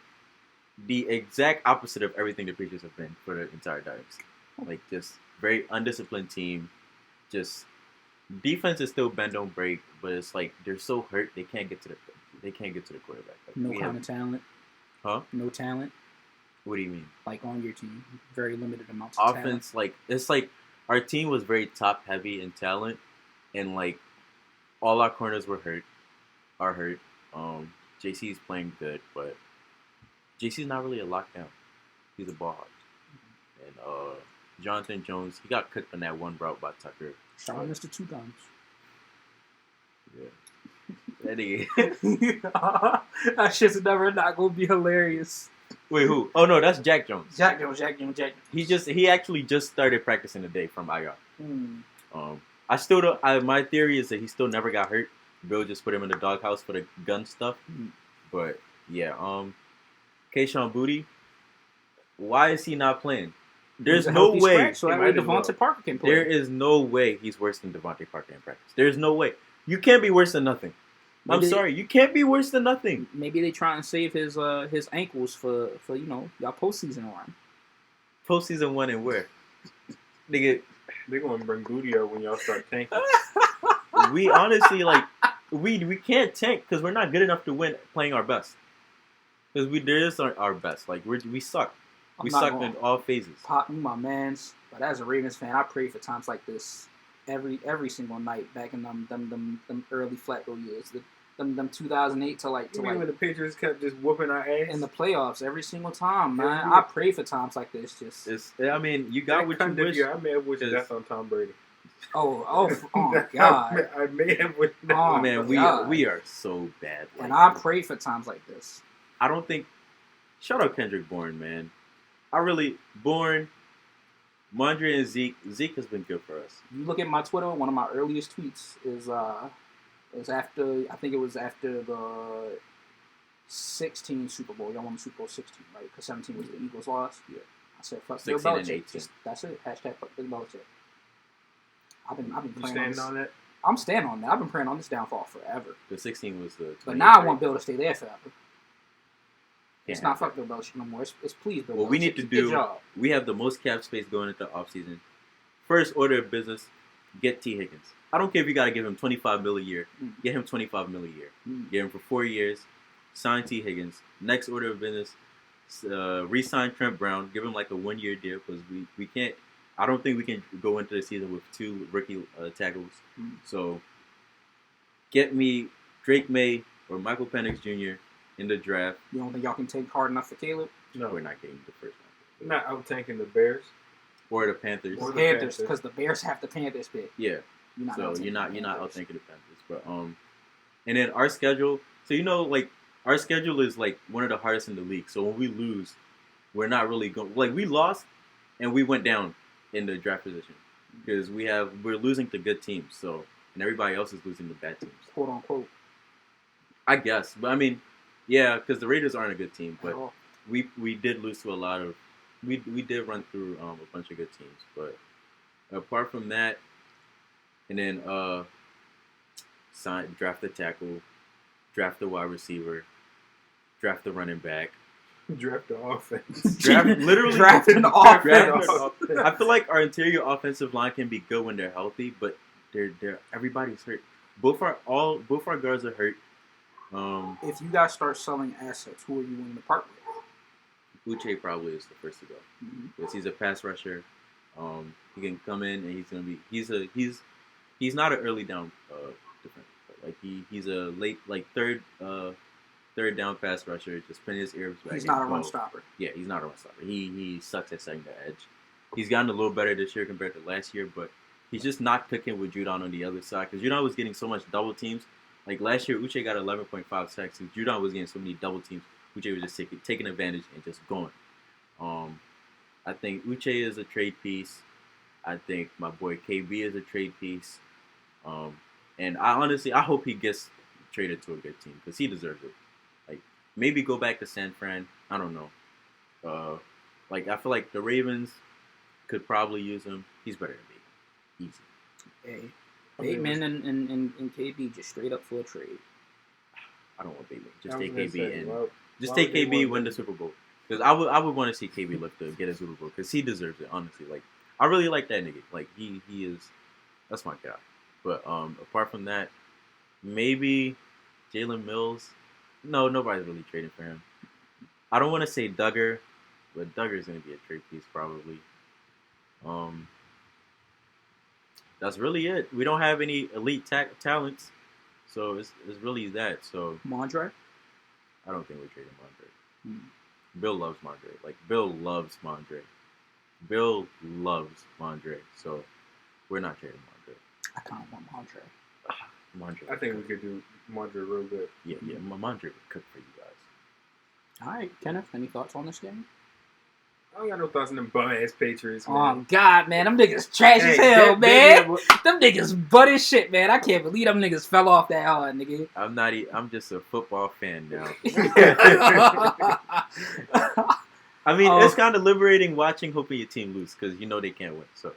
the exact opposite of everything the Patriots have been for the entire dynasty. Like just very undisciplined team. Just defense is still bend don't break, but it's like they're so hurt they can't get to the quarterback. Like, no kind of talent. Huh? No talent. What do you mean? Like on your team, very limited amounts of offense. Talent. Like it's like our team was very top heavy in talent, and like all our corners were hurt. JC's playing good, but JC's not really a lockdown. He's a ball hog. And Jonathan Jones, he got cooked on that one route by Tucker. Shout out Mr. Two Guns. Yeah. That nigga. That shit's never not gonna be hilarious. Wait, who? Oh no, that's Jack Jones. Jack Jones. He actually just started practicing today from IR. I still don't. My theory is that he still never got hurt. Bill just put him in the doghouse for the gun stuff. But yeah, Kayshon Boutte, why is he not playing? There's no way. Scratch, so that way Devontae Parker can play. There is no way he's worse than Devontae Parker in practice. There's no way. You can't be worse than nothing. I'm sorry, you can't be worse than nothing. Maybe they try and save his ankles for y'all postseason run. Postseason one and where? Nigga, they're gonna bring Boutte out when y'all start tanking. We honestly we can't tank because we're not good enough to win playing our best. Because there is our best. Like we suck. We suck in all phases. Pop, you my mans. But as a Ravens fan, I pray for times like this every single night back in them early Flacco years. Them 2008 to like. When the Patriots kept just whooping our ass in the playoffs every single time, man. I pray for times like this. I mean, you got what you wish. I may have wished death on Tom Brady. Oh my God! I may have wished death. Oh man, we are so bad. And I pray for times like this. I don't think. Shout out Kendrick Bourne, man. Bourne, Mondre, and Zeke. Zeke has been good for us. You look at my Twitter. One of my earliest tweets is after, I think it was after the 16 Super Bowl. Y'all won the Super Bowl 16, right? Because 17 was the Eagles' loss. Yeah. I said, fuck Bill Belichick. That's it. Hashtag fuck Bill Belichick. I've been playing on that? I'm standing on that. I've been praying on this downfall forever. The 16 was the. But now I want Bill to stay there forever. It's not fuck Bill Belichick no more. It's please Bill Belichick. What we need to do, we have the most cap space going into the offseason. First order of business, get T. Higgins. I don't care if you got to give him $25 million a year. Get him $25 million a year. Get him for 4 years. Sign T. Higgins. Next order of business, re-sign Trent Brown. Give him like a 1-year deal because we can't. I don't think we can go into the season with 2 rookie tackles. So get me Drake May or Michael Penix Jr. in the draft. You don't think y'all can take hard enough for Caleb? No, we're not getting the first one. Not out tanking the Bears or the Panthers. Or the Panthers, because the Bears have the Panthers pick. Yeah. You're not out thinking the Panthers, but and then our schedule. So like our schedule is like one of the hardest in the league. So when we lose, we're not really going. Like we lost, and we went down in the draft position because we're losing to good teams. So and everybody else is losing to bad teams. Quote unquote. I guess, but I mean, yeah, because the Raiders aren't a good team, but we did lose to a lot of. We did run through a bunch of good teams, but apart from that. And then draft the tackle, draft the wide receiver, draft the running back. Draft the offense. Draft an offense. I feel like our interior offensive line can be good when they're healthy, but everybody's hurt. Both our guards are hurt. If you guys start selling assets, who are you willing to part with? Uche probably is the first to go because he's a pass rusher. He can come in and he's gonna be He's not an early down defender. Like he's a late third down pass rusher. Just pin his ears back. He's not a run stopper. Yeah, he's not a run stopper. He sucks at setting the edge. He's gotten a little better this year compared to last year, but he's just not cooking with Judon on the other side because Judon was getting so much double teams. Like last year, Uche got 11.5 sacks. And Judon was getting so many double teams. Uche was just taking advantage and just going. I think Uche is a trade piece. I think my boy KB is a trade piece. And I hope he gets traded to a good team because he deserves it. Like maybe go back to San Fran. I don't know. I feel like the Ravens could probably use him. He's better than me. Easy. Hey, Bateman and KB just straight up for a trade. I don't want Bateman. Just take KB take KB win the Super Bowl. Because I would want to see KB look to get a Super Bowl because he deserves it. Honestly, like I really like that nigga. Like he is. That's my guy. But apart from that, maybe Jalen Mills. No, nobody's really trading for him. I don't want to say Duggar, but Duggar's going to be a trade piece probably. That's really it. We don't have any elite talents, so it's really that. So Mondre? I don't think we're trading Mondre. Bill loves Mondre. Like Bill loves Mondre. Bill loves Mondre. So we're not trading Mondre. I kind of want Mondre. Mondre. I think we could do Mondre real good. Yeah. Mondre would cook for you guys. All right, Kenneth, any thoughts on this game? I don't got no thoughts on them bum-ass Patriots, man. Oh, God, man. Them niggas trash as hell, man. Them niggas butt as shit, man. I can't believe them niggas fell off that hard, nigga. I'm just a football fan now. I mean, it's kind of liberating hoping your team lose because you know they can't win. So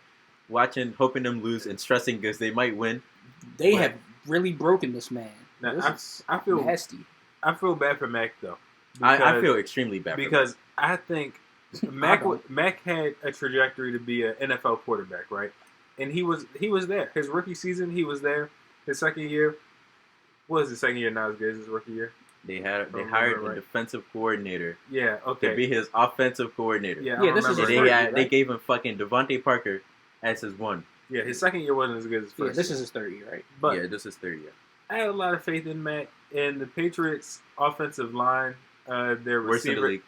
hoping them lose and stressing because they might win. They have really broken this man. Now, I feel nasty. I feel bad for Mac, though. I feel extremely bad because I think Mac had a trajectory to be an NFL quarterback, right? And he was there. His rookie season, he was there. His second year, his second year not as good as his rookie year? They hired a defensive coordinator. Yeah, okay. To be his offensive coordinator. Yeah, this is they gave him fucking Devontae Parker as his one. Yeah, his second year wasn't as good as first. Yeah, this is his third year, right? But this is third year. I had a lot of faith in Mac and the Patriots' offensive line. Their receiver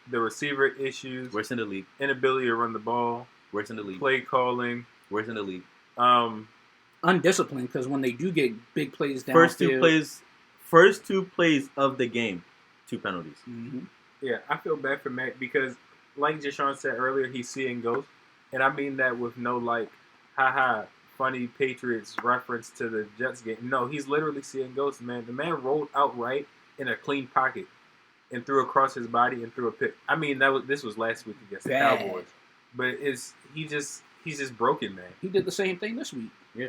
issues. Worst in the league. Inability to run the ball. Worst in the league. Play calling. Worst in the league. Undisciplined because when they do get big plays downfield. First two plays of the game, 2 penalties. Mm-hmm. Yeah, I feel bad for Mac because, like Jashon said earlier, he's seeing ghosts. And I mean that with no, haha, funny Patriots reference to the Jets game. No, he's literally seeing ghosts, man. The man rolled outright in a clean pocket and threw across his body and threw a pick. I mean, this was last week against the Cowboys. But he's just broken, man. He did the same thing this week. Yeah.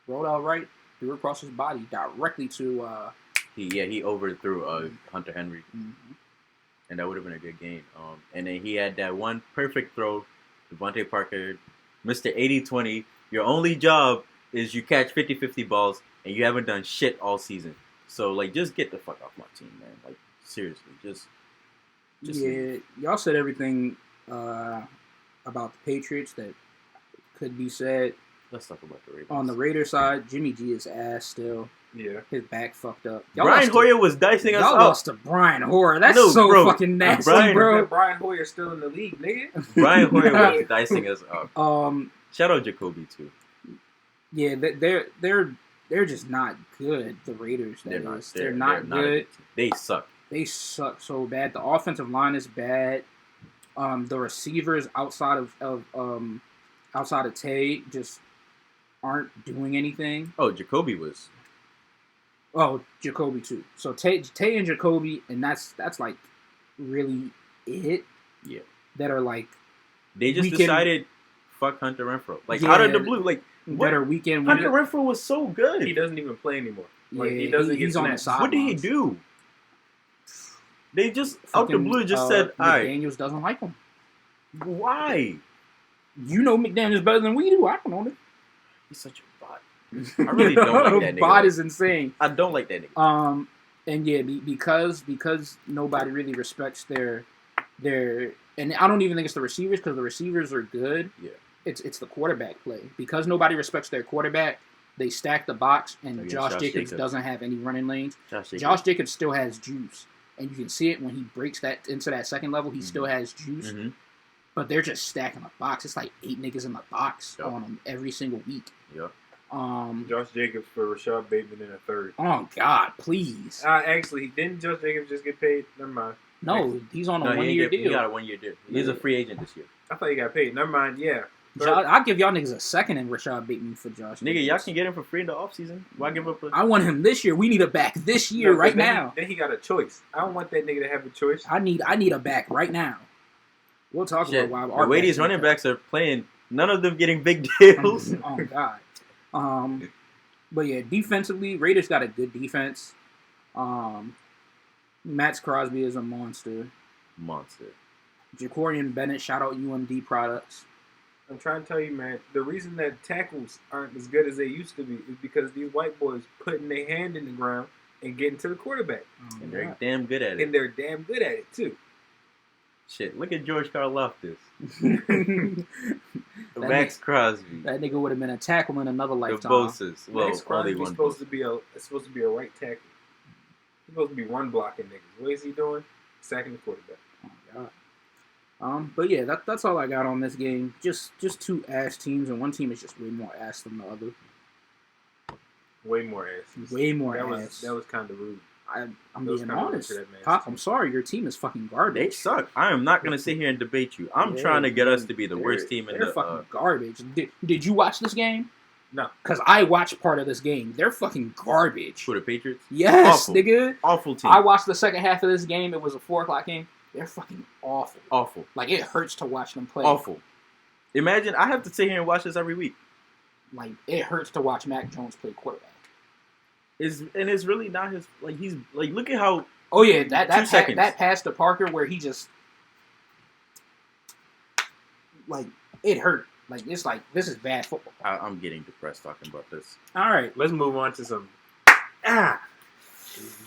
Rolled outright, threw across his body directly to. He overthrew Hunter Henry, and that would have been a good game. And then he had that one perfect throw, Devontae Parker, Mr. 80-20. Your only job is you catch 50-50 balls, and you haven't done shit all season. So like, just get the fuck off my team, man. Like seriously, just y'all said everything about the Patriots that could be said. Let's talk about the Raiders. On the Raider side, Jimmy G is ass still. Yeah. His back fucked up. Brian Hoyer was dicing us up. Y'all lost to Brian Hoyer. That's so fucking nasty, bro. Brian Hoyer's still in the league, nigga. Brian Hoyer was dicing us up. Shout out Jacoby too. Yeah, they're just not good. The Raiders. They're not good. They suck. They suck so bad. The offensive line is bad. The receivers outside of Tay just aren't doing anything. Oh, Jacoby was. Oh, Jacoby too. So Tay and Jacoby, and that's like really it. Yeah. That are like. They just decided, fuck Hunter Renfrow. Like out of the blue, like that are weekend. Hunter Renfrow was so good. He doesn't even play anymore. Like he doesn't. He's on the side. What did he do? They just out the blue just said, "All right." McDaniels doesn't like him. Why? You know McDaniels better than we do. I don't know it. He's such a bot. I really don't like that nigga. Bot is insane. I don't like that nigga. And yeah, because nobody really respects their, and I don't even think it's the receivers because the receivers are good. Yeah. It's the quarterback play. Because nobody respects their quarterback, they stack the box, and Josh Jacobs doesn't have any running lanes. Josh Jacobs still has juice, and you can see it when he breaks that into that second level. He still has juice. Mm-hmm. But they're just stacking the box. It's like 8 niggas in the box on them every single week. Yep. Josh Jacobs for Rashad Bateman in a third. Oh God, please. Actually, didn't Josh Jacobs just get paid? Never mind. No, he's on a 1-year deal. He got a 1-year deal. He's a free agent this year. I thought he got paid. Never mind. Yeah. I'll give y'all niggas a second in Rashad Bateman for Josh. Nigga, y'all can get him for free in the offseason. Why give up? I want him this year. We need a back this year, right now. Then he got a choice. I don't want that nigga to have a choice. I need a back right now. We'll talk about why. The way these running backs are playing, none of them getting big deals. Oh God. But yeah, defensively, Raiders got a good defense. Max Crosby is a monster. Jacorian Bennett, shout out UMD products. I'm trying to tell you, man, the reason that tackles aren't as good as they used to be is because these white boys putting their hand in the ground and getting to the quarterback. And they're damn good at it. And they're damn good at it, too. Shit, look at George Karlaftis. Max Crosby. That nigga would have been a tackle in another lifetime. The Boses. Well, Max Crosby is supposed to be a right tackle. He's supposed to be run blocking niggas. What is he doing? Sacking the quarterback. Oh God. But yeah, that's all I got on this game. Just 2 ass teams, and one team is just way more ass than the other. Way more ass. Way more ass. That was kind of rude. I'm being honest. Pop, I'm sorry. Your team is fucking garbage. They suck. I am not going to sit here and debate you. I'm trying to get us to be the worst team in the... They're fucking garbage. Did you watch this game? No. Because I watched part of this game. They're fucking garbage. For the Patriots? Yes, awful. Nigga. Awful team. I watched the second half of this game. It was a 4 o'clock game. They're fucking awful. Awful. Like, it hurts to watch them play. Awful. Imagine, I have to sit here and watch this every week. Like, it hurts to watch Mac Jones play quarterback. It's really not his, like, he's, like, look at how... Oh, yeah, that pass to Parker where he just... Like, it hurt. Like, it's like, this is bad football. I'm getting depressed talking about this. All right. Let's move on to some...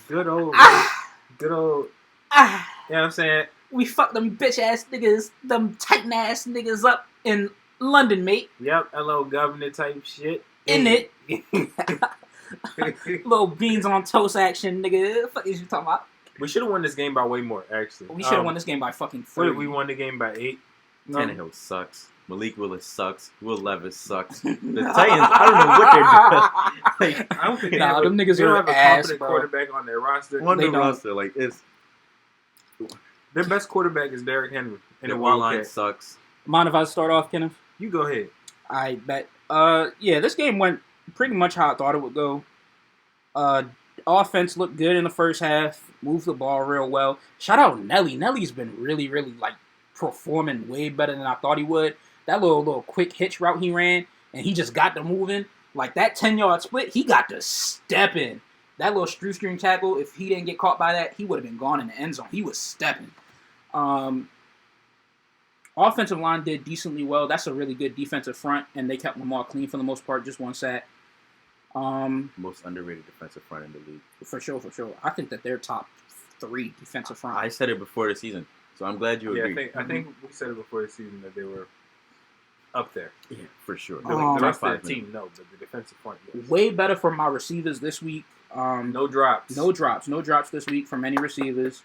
Good old... You know what I'm saying? We fucked them bitch-ass niggas, them titan-ass niggas up in London, mate. Yep, LO governor type shit. In it. Little beans on toast action, nigga. What the fuck is you talking about? We should have won this game by way more, actually. We should have won this game by fucking 30. We won the game by 8. Tannehill sucks. Malik Willis sucks. Will Levis sucks. The Titans, I don't know what they're doing. Like, I don't think them niggas don't have a ass, competent quarterback on their roster. Like, it's... Their best quarterback is Derrick Henry. And the line sucks. Mind if I start off, Kenneth? You go ahead. I bet. Yeah, this game went pretty much how I thought it would go. Offense looked good in the first half. Moved the ball real well. Shout out Nelly. Nelly's been really, really, like, performing way better than I thought he would. That little quick hitch route he ran, and he just got to moving. Like that 10-yard split, he got to step in. That little shoestring tackle, if he didn't get caught by that, he would have been gone in the end zone. He was stepping. Offensive line did decently well. That's a really good defensive front, and they kept Lamar clean for the most part, just 1 sack. Most underrated defensive front in the league. For sure. I think that they're top 3 defensive front. I said it before the season, so I'm glad you agree. I think we said it before the season that they were up there. Yeah, for sure. The rest of the team, no, but the defensive front, yes. Way better for my receivers this week. No drops. No drops this week from any receivers.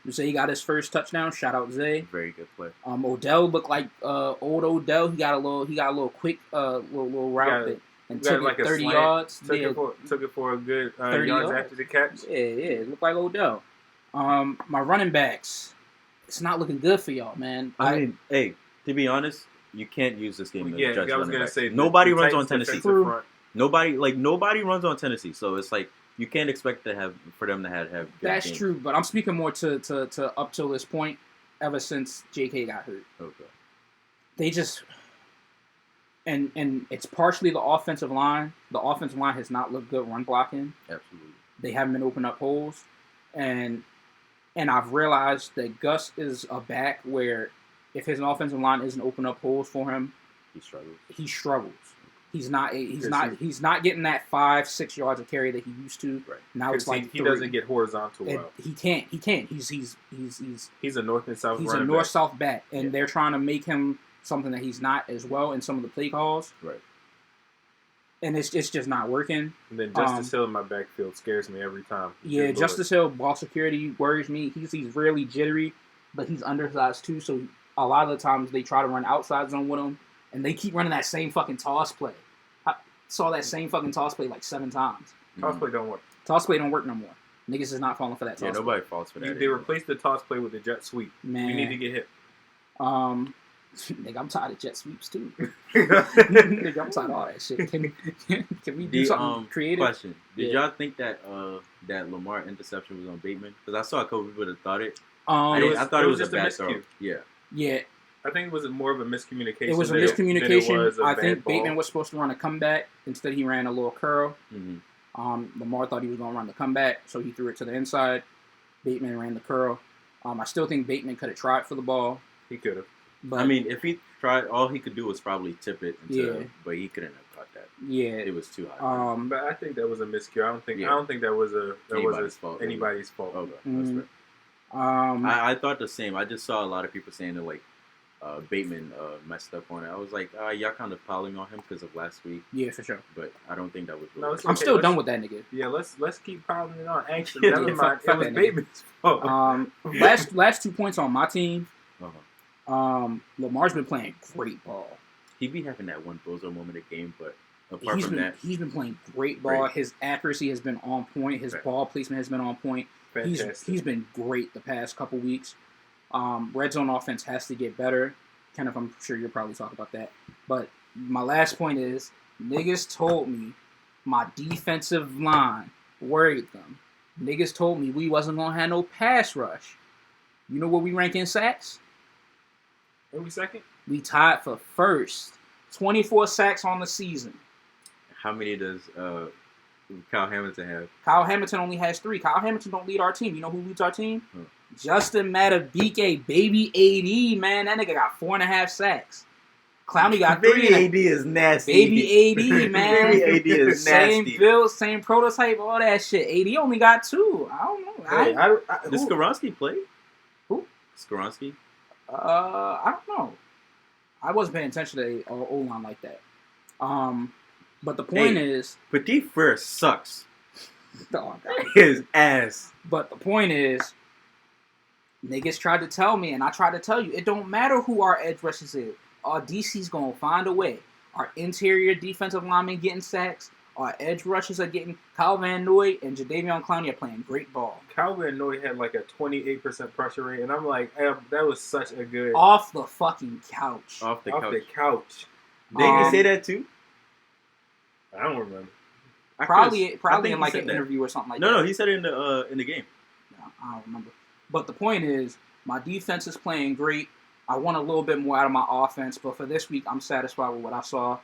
Zay got his first touchdown. Shout out Zay. Very good play. Odell looked like old Odell. He got a little quick little route and took it 30 yards. Took it for a good 30 yards after the catch. Yeah, it looked like Odell. My running backs, it's not looking good for y'all, man. I mean, hey, to be honest, you can't use this game to judge I was running gonna backs. say nobody runs on Tennessee. Nobody runs on Tennessee, so it's like you can't expect for them to have good That's games. true, but I'm speaking more to up till this point, ever since JK got hurt. Okay. They just and it's partially the offensive line. The offensive line has not looked good run blocking. Absolutely. They haven't been opening up holes, and I've realized that Gus is a back where if his offensive line isn't opening up holes for him, he struggles. He's not getting that 5-6 yards of carry that he used to. Right. Now it's like he doesn't get horizontal well. He can't. He's a north and south. He's a north south back, and they're trying to make him something that he's not as well in some of the play calls. Right. And it's just not working. And then Justice Hill in my backfield scares me every time. Yeah, Justice Hill ball security worries me. He's really jittery, but he's undersized too. So a lot of the times they try to run outside zone with him, and they keep running that same fucking toss play. Saw that same fucking toss play like 7 times. Toss play don't work. Toss play don't work no more. Niggas is not falling for that toss play. Yeah, nobody falls for that. They replaced the toss play with the jet sweep. Man. You need to get hit. Nigga, I'm tired of jet sweeps too. Nigga, I'm tired of all that shit. Can we do something creative? Question. Did y'all think that that Lamar interception was on Bateman? Because I saw a couple people that thought it. I thought it was just a bad throw. Yeah. Yeah. I think it was more of a miscommunication. It was a miscommunication. I think Bateman was supposed to run a comeback. Instead, he ran a little curl. Mm-hmm. Lamar thought he was going to run the comeback, so he threw it to the inside. Bateman ran the curl. I still think Bateman could have tried for the ball. He could have. But I mean, if he tried, all he could do was probably tip it. But he couldn't have caught that. Yeah, it was too high. But I think that was a miscue. I don't think that was anybody's fault. Okay, mm-hmm. That's right. I thought the same. I just saw a lot of people saying that like Bateman messed up on it. I was like, y'all kind of piling on him because of last week. Yeah, for sure. But I don't think that was really I'm still done with that nigga. Yeah, let's keep piling it on. Actually, never mind. It was Bateman's fault. Last 2 points on my team. Lamar's been playing great ball. He be having that one bozo moment a game, but apart from that, he's been playing great ball. His accuracy has been on point. His ball placement has been on point. He's been great the past couple weeks. Red zone offense has to get better. Kenneth, I'm sure you'll probably talk about that. But my last point is, niggas told me my defensive line worried them. Niggas told me we wasn't going to have no pass rush. You know where we rank in sacks? Every second? We tied for first. 24 sacks on the season. How many does Kyle Hamilton have? Kyle Hamilton only has 3. Kyle Hamilton don't lead our team. You know who leads our team? Justin Matabike, baby AD, man. That nigga got 4.5 sacks. Clowney got 3. Baby AD is nasty. Baby AD, man. Baby AD is nasty. Same build, same prototype, all that shit. AD only got 2. I don't know. Does Skoronski play? Who? Skoronski? I don't know. I wasn't paying attention to the O-line like that. But the point is... Petit Frere sucks. Oh, his ass. But the point is, niggas tried to tell me, and I tried to tell you, it don't matter who our edge rushers is. Our DC's going to find a way. Our interior defensive linemen getting sacks. Our edge rushers are getting... Kyle Van Noy and Jadeveon Clowney are playing great ball. Kyle Van Noy had like a 28% pressure rate, and I'm like, that was such a good... Off the fucking couch. Off the couch. Did he say that too? I don't remember. Probably in like an interview or something like that. No, he said it in the game. No, I don't remember. But the point is, my defense is playing great. I want a little bit more out of my offense, but for this week, I'm satisfied with what I saw.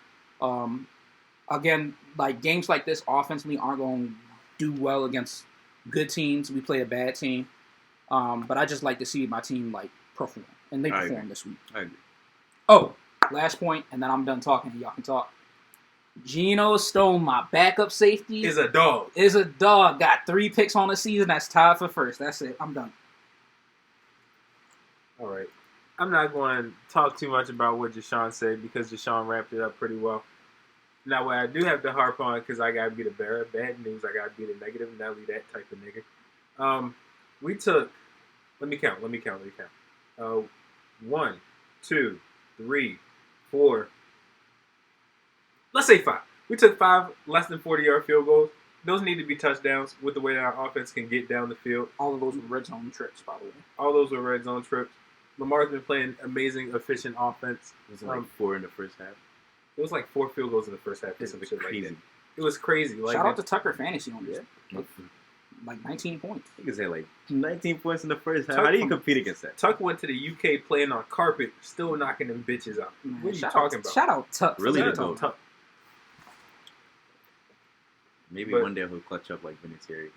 again, like games like this offensively aren't going to do well against good teams. We play a bad team, but I just like to see my team like perform, and they performed this week. I agree. Oh, last point, and then I'm done talking. Y'all can talk. Geno Stone, my backup safety, is a dog. Got 3 picks on the season. That's tied for first. That's it. I'm done. All right. I'm not going to talk too much about what Jashon said because Jashon wrapped it up pretty well. Now, what I do have to harp on, because I got to be the bearer of bad news, I got to be the negative Nelly, that type of nigga. We took, let me count. 1, 2, 3, 4, let's say 5. We took 5 less than 40-yard field goals. Those need to be touchdowns with the way that our offense can get down the field. All of those were red zone trips, by the way. All those were red zone trips. Lamar's been playing amazing, efficient offense. It was 4 in the first half. It was 4 field goals in the first half. It was crazy. Like it was crazy. Shout out to Tucker Fantasy on this. Yeah. 19 points. You could say 19 points in the first half. How do you compete against that? Tuck went to the UK playing on carpet, still knocking them bitches out. Man, what are you talking about? Shout out Tuck. Really the goat. Tuck. Maybe one day he'll clutch up like Vinatieri.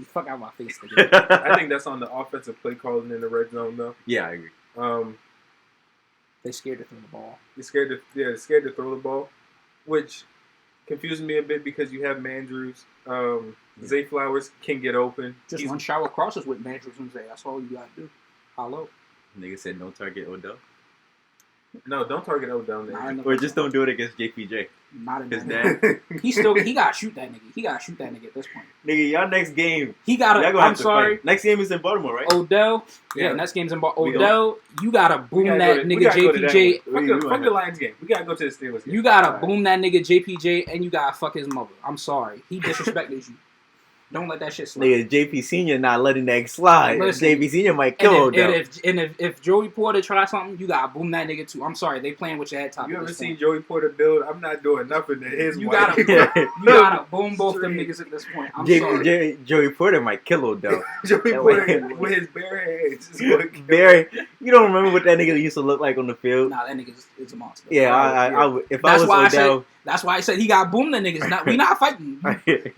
Fuck out my face. I think that's on the offensive play calling in the red zone, though. Yeah, I agree. They scared to throw the ball. They're scared to throw the ball, which confuses me a bit because you have Mandrews. Zay Flowers can get open. Just run shower crosses with Mandrews and Zay. That's all you gotta do. Hello. Nigga said no target Odell. No, don't target Odell. Or just don't do it against JPJ. Not in his dad. He gotta shoot that nigga. He gotta shoot that nigga at this point. Nigga, y'all next game. He gotta. I'm sorry. Fight. Next game is in Baltimore, right? Odell. Yeah, next game's in Baltimore. Odell, you gotta boom that nigga JPJ. Fuck the Lions game. We gotta go to the Steelers game. You gotta boom that nigga JPJ, and you gotta fuck his mother. I'm sorry. He disrespected you. Don't let that shit slide. Nigga, JP Senior not letting that slide. Listen, JP Senior might kill Odell. If Joey Porter tries something, you gotta boom that nigga too. I'm sorry, they playing with your head top. You ever seen Joey Porter build? I'm not doing nothing to his. You gotta boom both them niggas at this point. I'm sorry. Joey Porter might kill Odell. Joey Porter with his bare hands. Bare. You don't remember what that nigga used to look like on the field? Nah, that nigga is a monster. Yeah, if I was Odell. That's why I said he got boom the niggas. We not fighting.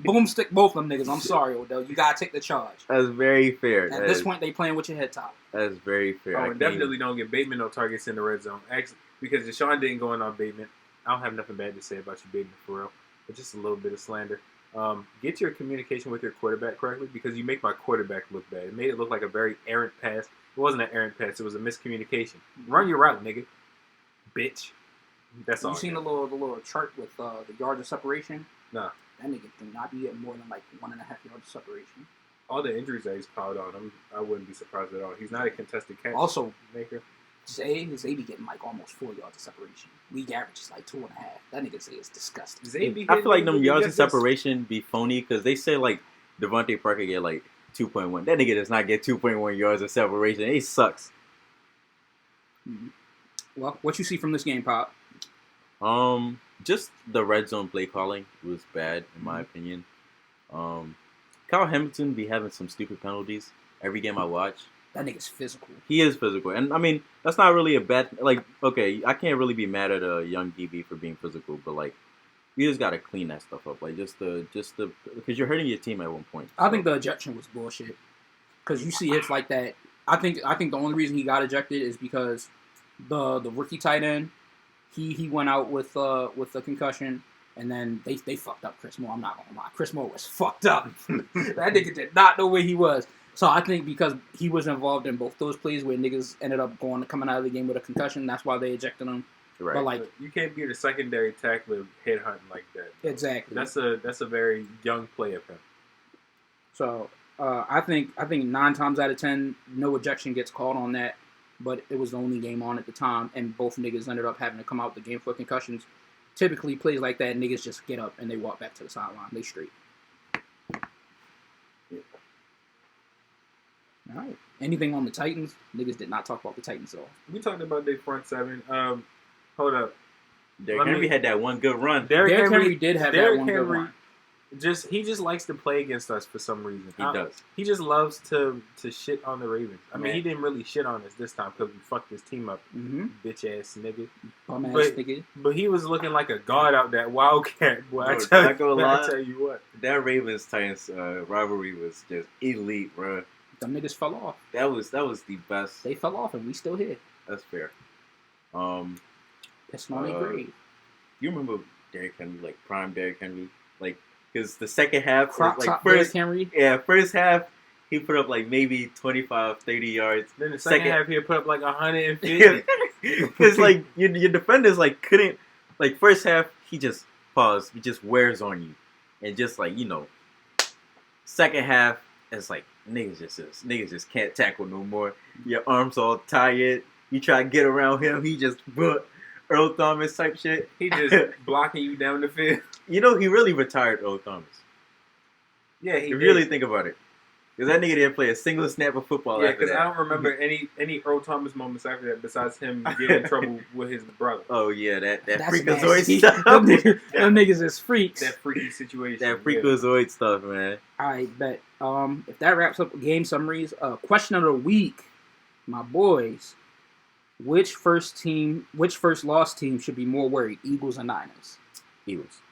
Boom stick both them niggas. I'm sorry, Odell. You gotta take the charge. That's very fair. At this point, they playing with your head top. That's very fair. Oh, and definitely don't get Bateman no targets in the red zone. Actually, because Jashon didn't go in on Bateman. I don't have nothing bad to say about you, Bateman, for real. But just a little bit of slander. Get your communication with your quarterback correctly because you make my quarterback look bad. It made it look like a very errant pass. It wasn't an errant pass. It was a miscommunication. Run your route, nigga. Bitch. That's all. You seen the little chart with the yards of separation? Nah. That nigga did not be at more than 1.5 yards of separation. All the injuries that he's piled on him, I wouldn't be surprised at all. He's not a contested catch also maker. Zay be getting almost 4 yards of separation. League average is 2.5. That nigga Zay is disgusting. I feel like them yards of separation be phony because they say Devontae Parker get 2.1. That nigga does not get 2.1 yards of separation. He sucks. Mm-hmm. Well, what you see from this game, Pop? Just the red zone play calling was bad in my opinion. Kyle Hamilton be having some stupid penalties every game I watch. That nigga's physical. He is physical, and I mean that's not really a bad. Okay, I can't really be mad at a young DB for being physical, but you just gotta clean that stuff up. Just the because you're hurting your team at one point. I think the ejection was bullshit. Because you see hits like that. I think the only reason he got ejected is because the rookie tight end. He went out with a concussion, and then they fucked up Chris Moore. I'm not gonna lie, Chris Moore was fucked up. That nigga did not know where he was. So I think because he was involved in both those plays where niggas ended up coming out of the game with a concussion, that's why they ejected him. Right. But you can't be the secondary tackler head hunting like that. Exactly. That's a very young play of him. So I think 9 times out of 10, no ejection gets called on that. But it was the only game on at the time, and both niggas ended up having to come out the game for concussions. Typically, plays like that, niggas just get up and they walk back to the sideline. They straight. Yeah. All right. Anything on the Titans? Niggas did not talk about the Titans at all. We talked about their front seven. Hold up. Derrick Henry had that one good run. Derrick Henry did have that one good run. He just likes to play against us for some reason. He does. He just loves to shit on the Ravens. I mean, he didn't really shit on us this time because we fucked his team up, bitch ass nigga. Bum ass nigga. But he was looking like a god out that Wildcat. Boy, I tell you what, that Ravens Titans rivalry was just elite, bro. Them niggas fell off. That was the best. They fell off and we still here. That's fair. Pissing on their grave. You remember Derrick Henry, like prime Derrick Henry, like. Because the second half, first half, he put up like maybe 25, 30 yards. Then the second half, he put up like 150. Because like your defenders like couldn't, like first half, he just paused, he just wears on you, and just like second half, it's like niggas just can't tackle no more. Your arms all tired. You try to get around him, he just Earl Thomas type shit. He just blocking you down the field. He really retired Earl Thomas. Yeah, he did. Really think about it. Because that nigga didn't play a single snap of football after that. Yeah, because I don't remember any Earl Thomas moments after that besides him getting in trouble with his brother. Oh, yeah, that freakazoid stuff. Them niggas is freaks. That freaky situation. That freakazoid stuff, man. All right, bet. If that wraps up game summaries, question of the week, my boys. Which first lost team should be more worried, Eagles or Niners? Eagles.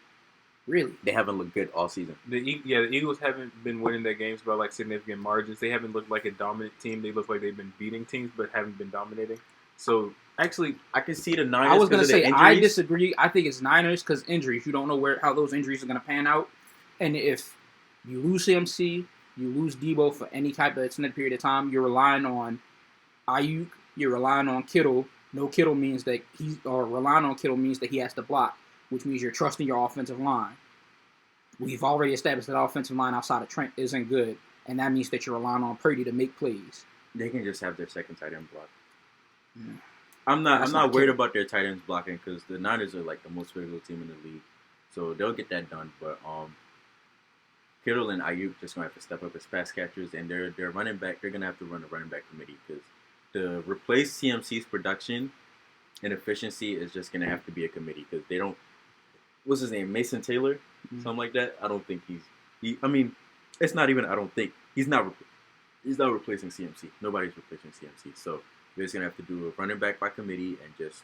Really? They haven't looked good all season. The Eagles haven't been winning their games by like significant margins. They haven't looked like a dominant team. They look like they've been beating teams, but haven't been dominating. So actually, I can see the Niners. I was gonna say I disagree. I think it's Niners because injuries. You don't know how those injuries are gonna pan out, and if you lose CMC, you lose Debo for any type of extended period of time, you're relying on Ayuk. You're relying on Kittle. No Kittle means that relying on Kittle means that he has to block, which means you're trusting your offensive line. We've already established that offensive line outside of Trent isn't good, and that means that you're relying on Purdy to make plays. They can just have their second tight end block. I'm not worried about their tight ends blocking because the Niners are like the most physical team in the league, so they'll get that done. But Kittle and Ayuk just gonna have to step up as pass catchers, and their running back, they're gonna have to run a running back committee because to replace CMC's production and efficiency is just going to have to be a committee because they don't... What's his name? Mason Taylor? Something like that? I don't think it's not even I don't think. He's not replacing CMC. Nobody's replacing CMC. So they're just going to have to do a running back by committee and just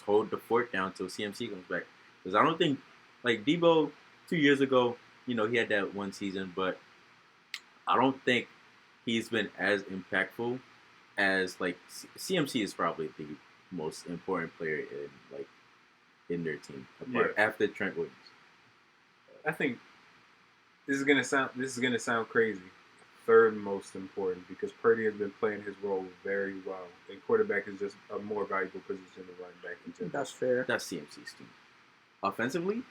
hold the fort down until CMC comes back. Because I don't think... Like, Debo, 2 years ago, he had that one season, but I don't think he's been as impactful as like CMC is probably the most important player in their team after Trent Williams. I think this is gonna sound crazy. Third most important because Purdy has been playing his role very well, and quarterback is just a more valuable position than running back in general. That's fair. That's CMC's team. Offensively,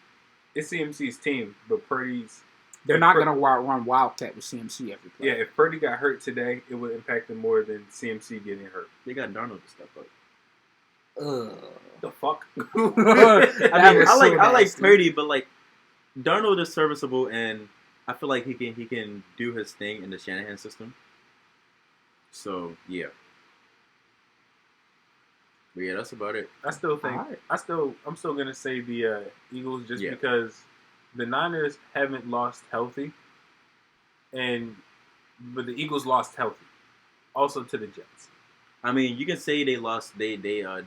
it's CMC's team, but Purdy's. They're not going to run Wildcat with CMC every play. Yeah, if Purdy got hurt today, it would impact them more than CMC getting hurt. They got Darnold to step up. The fuck? I like Purdy, but like Darnold is serviceable, and I feel like he can do his thing in the Shanahan system. So yeah. But yeah, that's about it. I still think I'm still gonna say the Eagles just because the Niners haven't lost healthy, but the Eagles lost healthy, also to the Jets. I mean, you can say they lost. They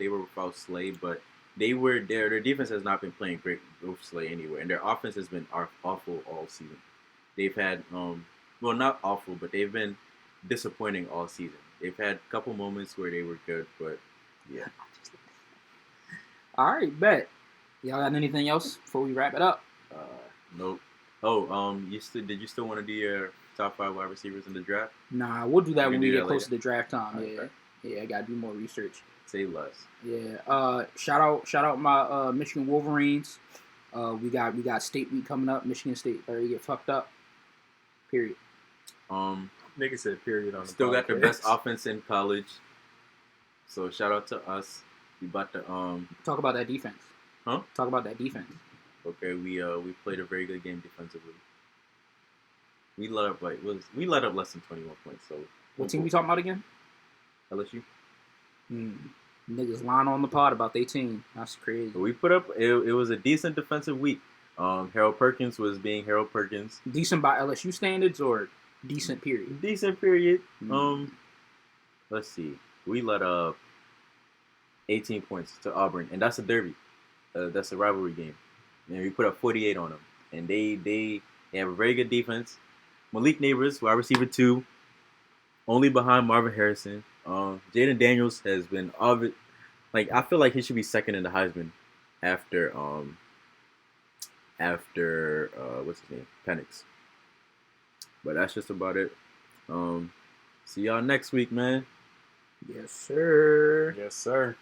were without Slay, but their defense has not been playing great with Slay anyway, and their offense has been awful all season. They've had not awful, but they've been disappointing all season. They've had a couple moments where they were good, but yeah. All right, bet. Y'all got anything else before we wrap it up? Nope. Oh, did you still want to do your top 5 wide receivers in the draft? Nah, we'll do that when we get close later. to the draft time. Okay. Yeah, I gotta do more research. Say less. Yeah. Shout out my Michigan Wolverines. We got State Week coming up. Michigan State already get fucked up. Period. Nigga said period on the Still podcast. got the best offense in college. So shout out to us. We about to talk about that defense. Huh? Talk about that defense. Okay, we played a very good game defensively. We let up less than 21 points. So what team we talking about again? LSU. Niggas lying on the pod about their team. That's crazy. We put up. It was a decent defensive week. Harold Perkins was being Harold Perkins. Decent by LSU standards or decent period? Decent period. Let's see. We let up 18 points to Auburn, and that's a derby. That's a rivalry game. And we put up 48 on them. And they have a very good defense. Malik Neighbors, wide receiver 2, only behind Marvin Harrison. Jaden Daniels has been I feel like he should be second in the Heisman after what's his name? Penix. But that's just about it. See y'all next week, man. Yes, sir. Yes, sir.